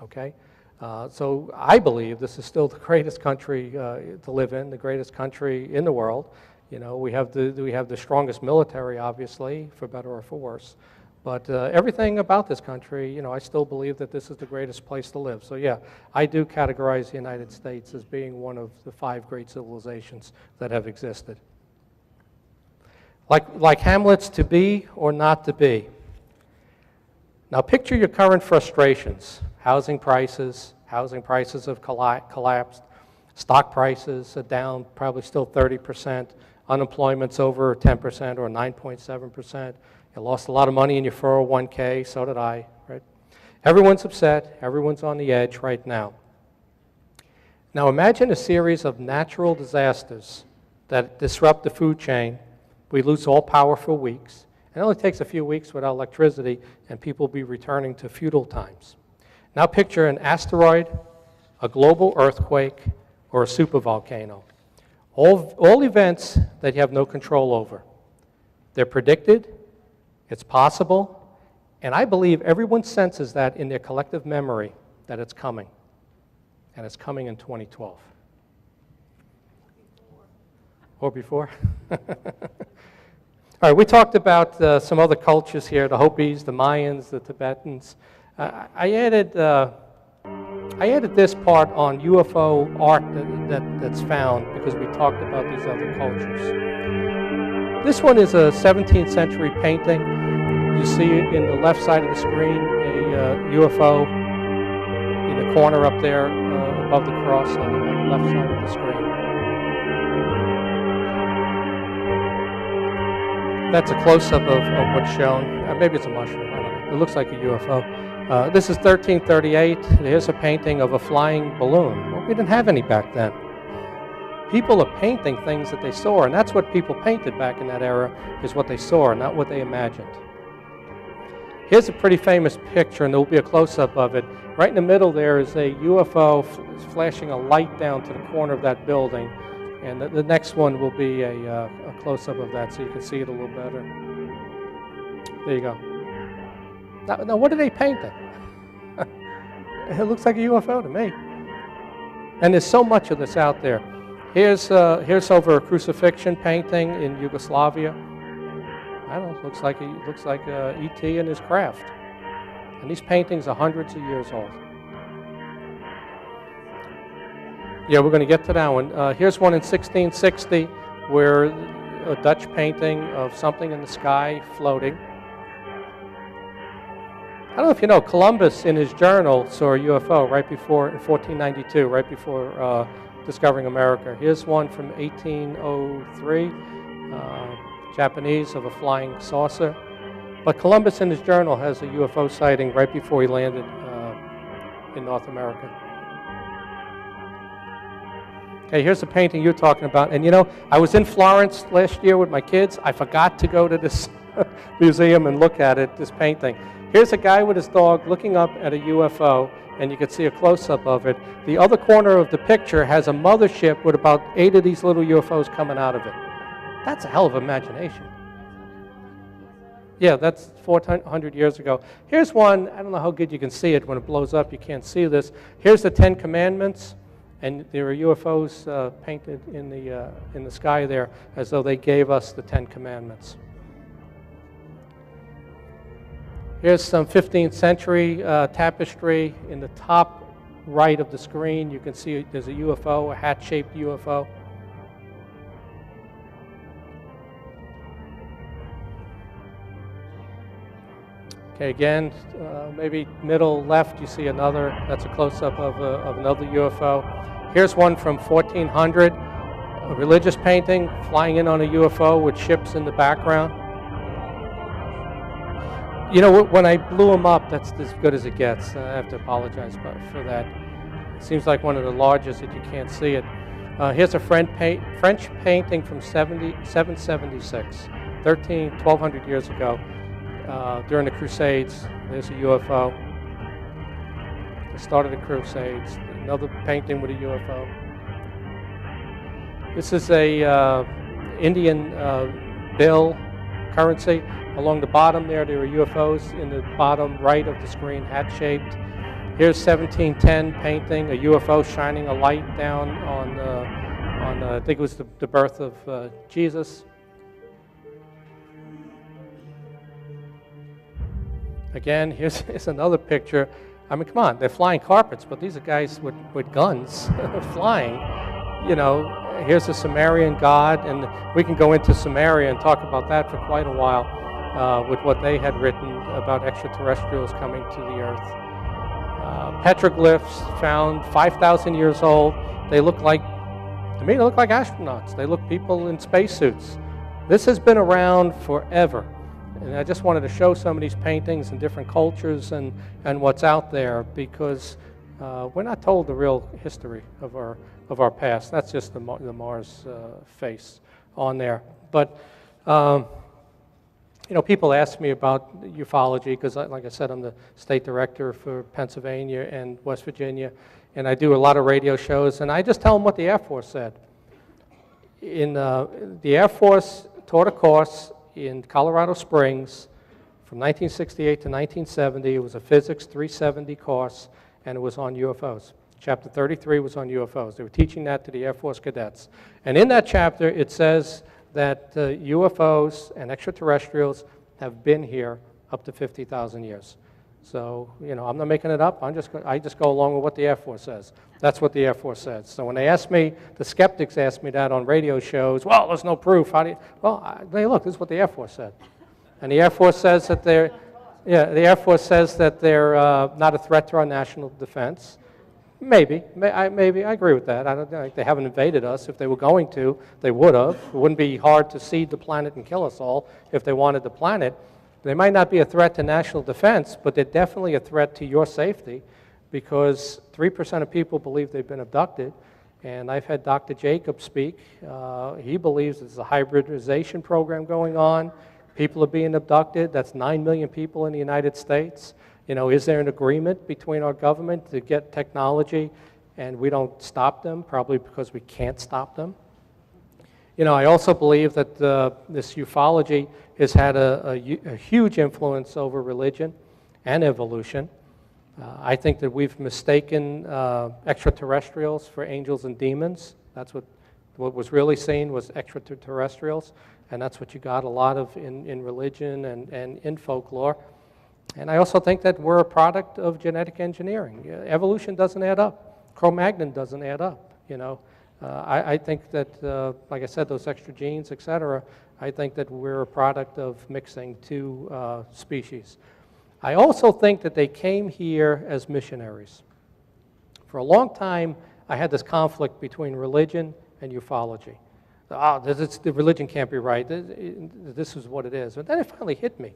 Okay? So I believe this is still the greatest country to live in, the greatest country in the world. We have the strongest military, obviously, for better or for worse. But everything about this country, I still believe that this is the greatest place to live. So yeah, I do categorize the United States as being one of the 5 great civilizations that have existed. Like Hamlet's to be or not to be. Now picture your current frustrations. Housing prices have collapsed. Stock prices are down probably still 30%. Unemployment's over 10% or 9.7%. You lost a lot of money in your 401k, so did I, right? Everyone's upset, everyone's on the edge right now. Now imagine a series of natural disasters that disrupt the food chain. We lose all power for weeks. It only takes a few weeks without electricity and people will be returning to feudal times. Now picture an asteroid, a global earthquake, or a supervolcano. All events that you have no control over. They're predicted, it's possible, and I believe everyone senses that in their collective memory that it's coming. And it's coming in 2012. Or before? All right, we talked about some other cultures here, the Hopis, the Mayans, the Tibetans. I added this part on UFO art that's found because we talked about these other cultures. This one is a 17th century painting. You see in the left side of the screen a UFO in the corner up there above the cross on the left side of the screen. That's a close-up of what's shown. Maybe it's a mushroom, I don't know. It looks like a UFO. This is 1338. Here's a painting of a flying balloon. Well, we didn't have any back then. People are painting things that they saw, and that's what people painted back in that era, is what they saw, not what they imagined. Here's a pretty famous picture, and there will be a close-up of it. Right in the middle there is a UFO flashing a light down to the corner of that building, and the next one will be a close-up of that so you can see it a little better. There you go. Now what are they painting? It looks like a UFO to me. And there's so much of this out there. Here's over a crucifixion painting in Yugoslavia. I don't know, looks like E.T. and his craft. And these paintings are hundreds of years old. Yeah, we're going to get to that one. Here's one in 1660 where a Dutch painting of something in the sky floating. I don't know if you know, Columbus in his journal saw a UFO right before, in 1492, right before discovering America. Here's one from 1803, Japanese, of a flying saucer. But Columbus in his journal has a UFO sighting right before he landed in North America. Okay, here's the painting you're talking about. And you know, I was in Florence last year with my kids. I forgot to go to this museum and look at it, this painting. Here's a guy with his dog looking up at a UFO, and you can see a close-up of it. The other corner of the picture has a mothership with about 8 of these little UFOs coming out of it. That's a hell of imagination. Yeah, that's 400 years ago. Here's one, I don't know how good you can see it. When it blows up, you can't see this. Here's the 10 Commandments, and there are UFOs painted in the sky there as though they gave us the 10 Commandments. Here's some 15th century tapestry. In the top right of the screen, you can see there's a UFO, a hat-shaped UFO. Okay, again, maybe middle left, you see another, that's a close-up of another UFO. Here's one from 1400, a religious painting flying in on a UFO with ships in the background. You know, when I blew them up, that's as good as it gets. I have to apologize for that. It seems like one of the largest that you can't see it. Here's a French painting from 776, 1,200 years ago. During the Crusades, there's a UFO. The start of the Crusades. Another painting with a UFO. This is a Indian bill currency. Along the bottom there are UFOs in the bottom right of the screen, hat-shaped. Here's 1710 painting, a UFO shining a light down on I think it was the birth of Jesus. Again, here's another picture. I mean, come on, they're flying carpets, but these are guys with guns flying. You know, here's a Sumerian god, and we can go into Sumeria and talk about that for quite a while with what they had written about extraterrestrials coming to the earth. Petroglyphs found 5,000 years old. They look like, to me, they look like astronauts. They look people in spacesuits. This has been around forever. And I just wanted to show some of these paintings in different cultures and what's out there, because we're not told the real history of our past. That's just the Mars face on there. But you know, people ask me about ufology because, like I said, I'm the state director for Pennsylvania and West Virginia, and I do a lot of radio shows, and I just tell them what the Air Force said. The Air Force taught a course in Colorado Springs from 1968 to 1970. It was a Physics 370 course, and it was on UFOs. Chapter 33 was on UFOs. They were teaching that to the Air Force cadets. And in that chapter, it says that UFOs and extraterrestrials have been here up to 50,000 years. So, you know, I'm not making it up. I just go along with what the Air Force says. That's what the Air Force says. So when they ask me, the skeptics ask me that on radio shows, well, there's no proof. How do you? Well, hey, look, this is what the Air Force said. And the Air Force says that they're not a threat to our national defense. Maybe. Maybe. I agree with that. I don't think they haven't invaded us. If they were going to, they would have. It wouldn't be hard to seed the planet and kill us all if they wanted the planet. They might not be a threat to national defense, but they're definitely a threat to your safety because 3% of people believe they've been abducted. And I've had Dr. Jacob speak. He believes there's a hybridization program going on. People are being abducted. That's 9 million people in the United States. You know, is there an agreement between our government to get technology and we don't stop them, probably because we can't stop them? You know, I also believe that this ufology has had a huge influence over religion and evolution. I think that we've mistaken extraterrestrials for angels and demons. That's what was really seen was extraterrestrials, and that's what you got a lot of in religion and in folklore. And I also think that we're a product of genetic engineering. Evolution doesn't add up. Cro-Magnon doesn't add up, you know. I think that, like I said, those extra genes, et cetera, I think that we're a product of mixing two species. I also think that they came here as missionaries. For a long time, I had this conflict between religion and ufology. The religion can't be right. This is what it is. But then it finally hit me.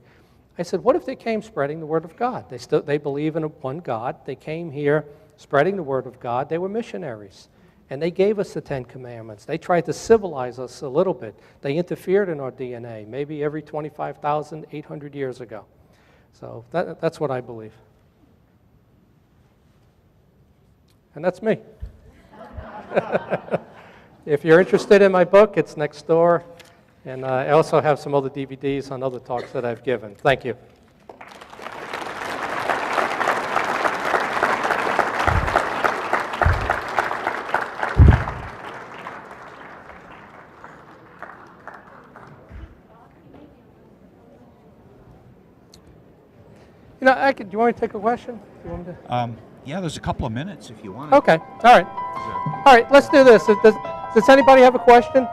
I said, what if they came spreading the word of God? They believe in one God. They came here spreading the word of God. They were missionaries. And they gave us the 10 Commandments. They tried to civilize us a little bit. They interfered in our DNA, maybe every 25,800 years ago. So that's what I believe. And that's me. If you're interested in my book, it's next door. And I also have some other DVDs on other talks that I've given. Thank you. You know, do you want me to take a question? Do you want me to? Yeah, there's a couple of minutes if you want. Okay. All right. All right. Let's do this. Does anybody have a question?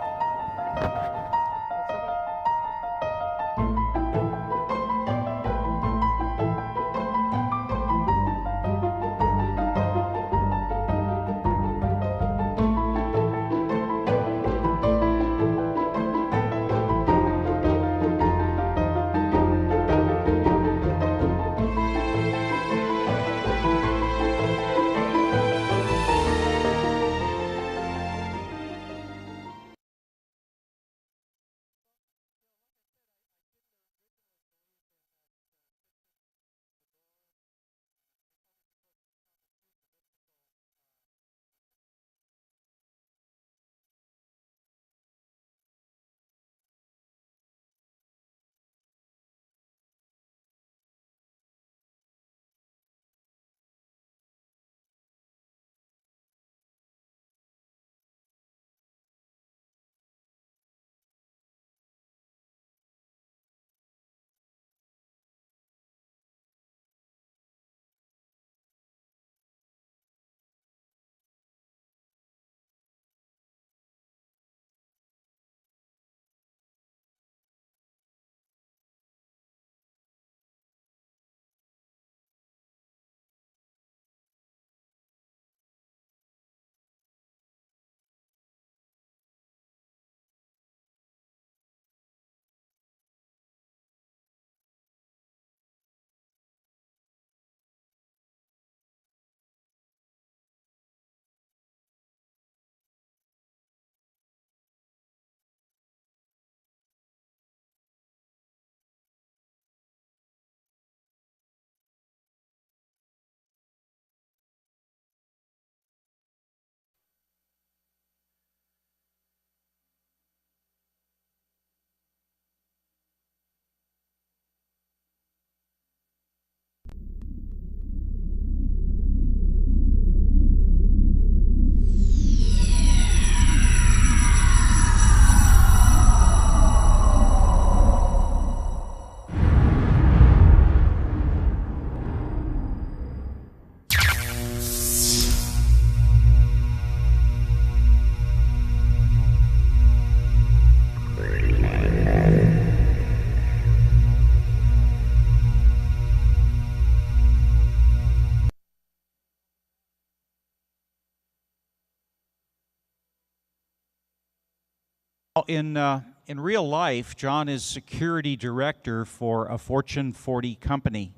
In real life, John is security director for a Fortune 40 company.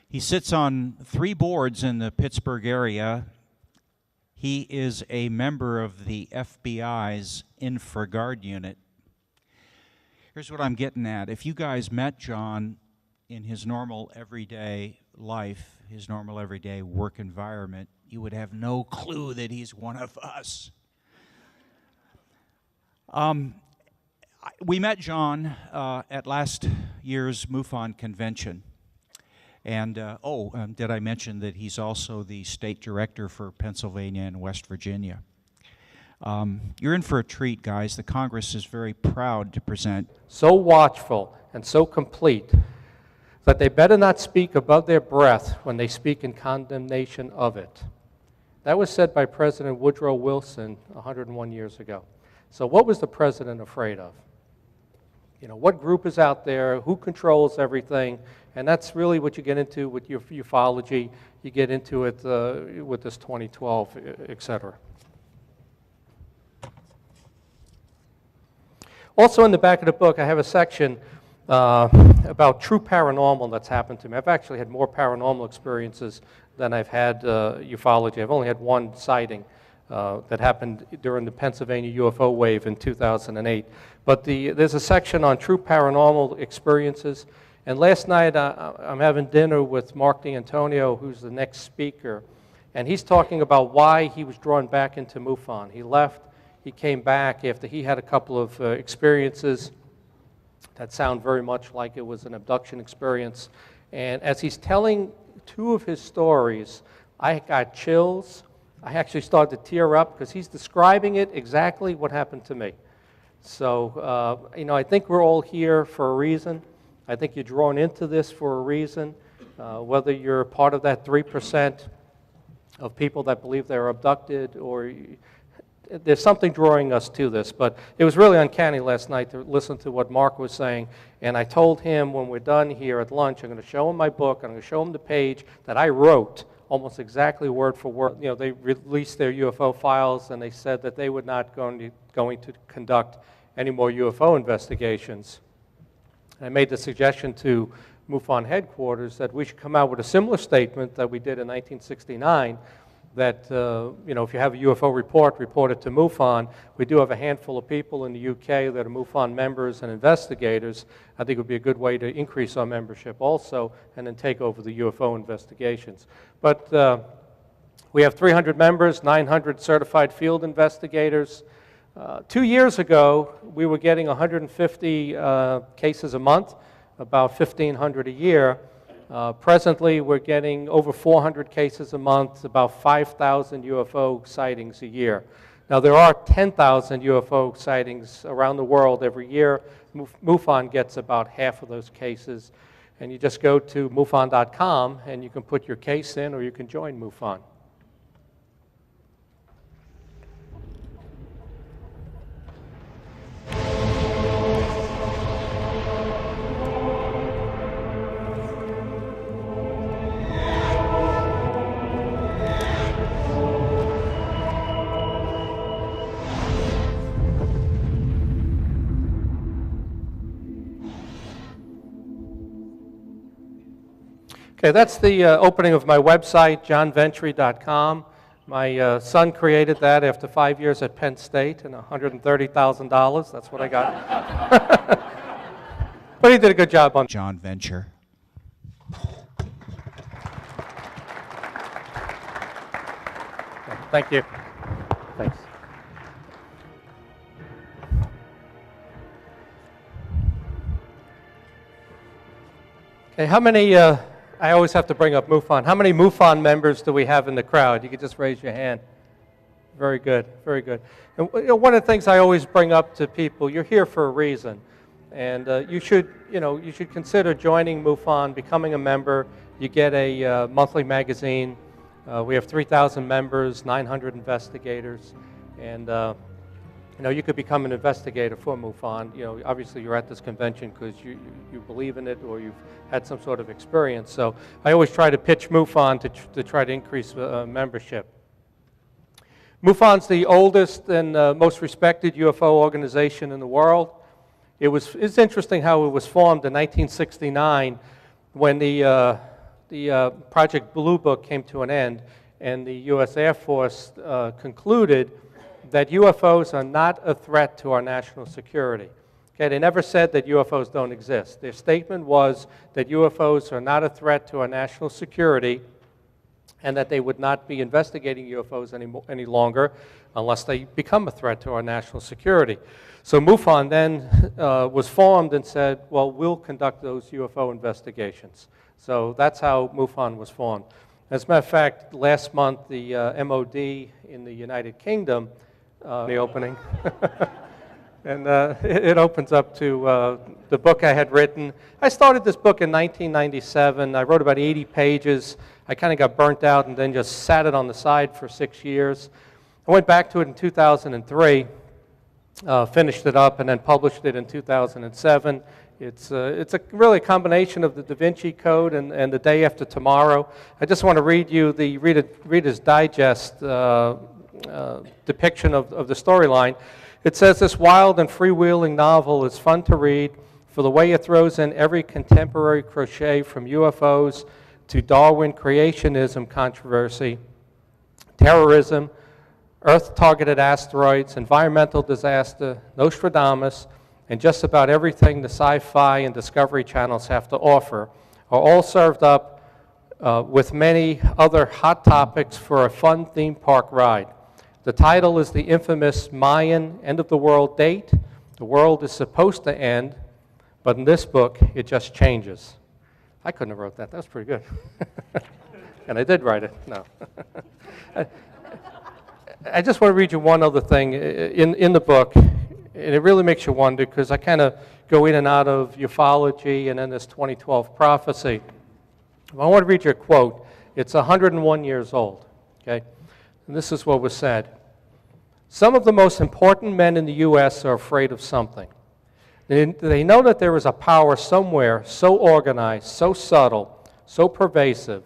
He sits on 3 boards in the Pittsburgh area. He is a member of the FBI's InfraGard unit. Here's what I'm getting at. If you guys met John in his normal everyday life, his normal everyday work environment, you would have no clue that he's one of us. We met John at last year's MUFON convention. And, did I mention that he's also the state director for Pennsylvania and West Virginia? You're in for a treat, guys. The Congress is very proud to present. So watchful and so complete that they better not speak above their breath when they speak in condemnation of it. That was said by President Woodrow Wilson 101 years ago. So what was the president afraid of? You know, what group is out there, who controls everything, and that's really what you get into with your ufology. You get into it with this 2012, et cetera. Also in the back of the book, I have a section about true paranormal that's happened to me. I've actually had more paranormal experiences than I've had ufology. I've only had one sighting that happened during the Pennsylvania UFO wave in 2008. But there's a section on true paranormal experiences. And last night, I'm having dinner with Mark D'Antonio, who's the next speaker. And he's talking about why he was drawn back into MUFON. He left. He came back after he had a couple of experiences that sound very much like it was an abduction experience. And as he's telling 2 of his stories, I got chills. I actually started to tear up because he's describing it exactly what happened to me. So, you know, I think we're all here for a reason. I think you're drawn into this for a reason. Whether you're part of that 3% of people that believe they're abducted, or there's something drawing us to this. But it was really uncanny last night to listen to what Mark was saying. And I told him when we're done here at lunch, I'm going to show him my book. I'm going to show him the page that I wrote almost exactly word for word. You know, they released their UFO files, and they said that they were not going to conduct any more UFO investigations. And I made the suggestion to MUFON headquarters that we should come out with a similar statement that we did in 1969, that you know, if you have a UFO report, report it to MUFON. We do have a handful of people in the UK that are MUFON members and investigators. I think it would be a good way to increase our membership also, and then take over the UFO investigations. But we have 300 members, 900 certified field investigators. 2 years ago, we were getting 150 cases a month, about 1,500 a year. Presently, we're getting over 400 cases a month, about 5,000 UFO sightings a year. Now, there are 10,000 UFO sightings around the world every year. MUFON gets about half of those cases. And you just go to MUFON.com, and you can put your case in, or you can join MUFON. Okay, that's the opening of my website, johnventry.com. My son created that after 5 years at Penn State and $130,000. That's what I got. But he did a good job on John Venture. Thank you. Thanks. Okay, how many, I always have to bring up MUFON. How many MUFON members do we have in the crowd? You could just raise your hand. Very good, very good. And you know, one of the things I always bring up to people, you're here for a reason. And you should consider joining MUFON, becoming a member. You get a monthly magazine. We have 3,000 members, 900 investigators, and you know, you could become an investigator for MUFON. You know, obviously you're at this convention because you believe in it or you've had some sort of experience. So I always try to pitch MUFON to try to increase membership. MUFON's the oldest and most respected UFO organization in the world. It's interesting how it was formed in 1969 when the Project Blue Book came to an end and the U.S. Air Force concluded that UFOs are not a threat to our national security. Okay, they never said that UFOs don't exist. Their statement was that UFOs are not a threat to our national security and that they would not be investigating UFOs any longer unless they become a threat to our national security. So MUFON then was formed and said, well, we'll conduct those UFO investigations. So that's how MUFON was formed. As a matter of fact, last month, the MOD in the United Kingdom, the opening, and it opens up to the book I had written. I started this book in 1997. I wrote about 80 pages. I kind of got burnt out and then just sat it on the side for 6 years. I went back to it in 2003, finished it up, and then published it in 2007. It's a really combination of the Da Vinci Code and The Day After Tomorrow. I just want to read you the Reader's Digest depiction of the storyline. It says, this wild and freewheeling novel is fun to read for the way it throws in every contemporary crochet from UFOs to Darwin creationism controversy, terrorism, Earth-targeted asteroids, environmental disaster, Nostradamus, and just about everything the sci-fi and Discovery channels have to offer are all served up with many other hot topics for a fun theme park ride. The title is the infamous Mayan end-of-the-world date. The world is supposed to end, but in this book, it just changes. I couldn't have wrote that. That was pretty good. And I did write it. No. I just want to read you one other thing in the book, and it really makes you wonder, because I kind of go in and out of ufology and then this 2012 prophecy. I want to read you a quote. It's 101 years old, okay? And this is what was said. Some of the most important men in the U.S. are afraid of something. They know that there is a power somewhere so organized, so subtle, so pervasive,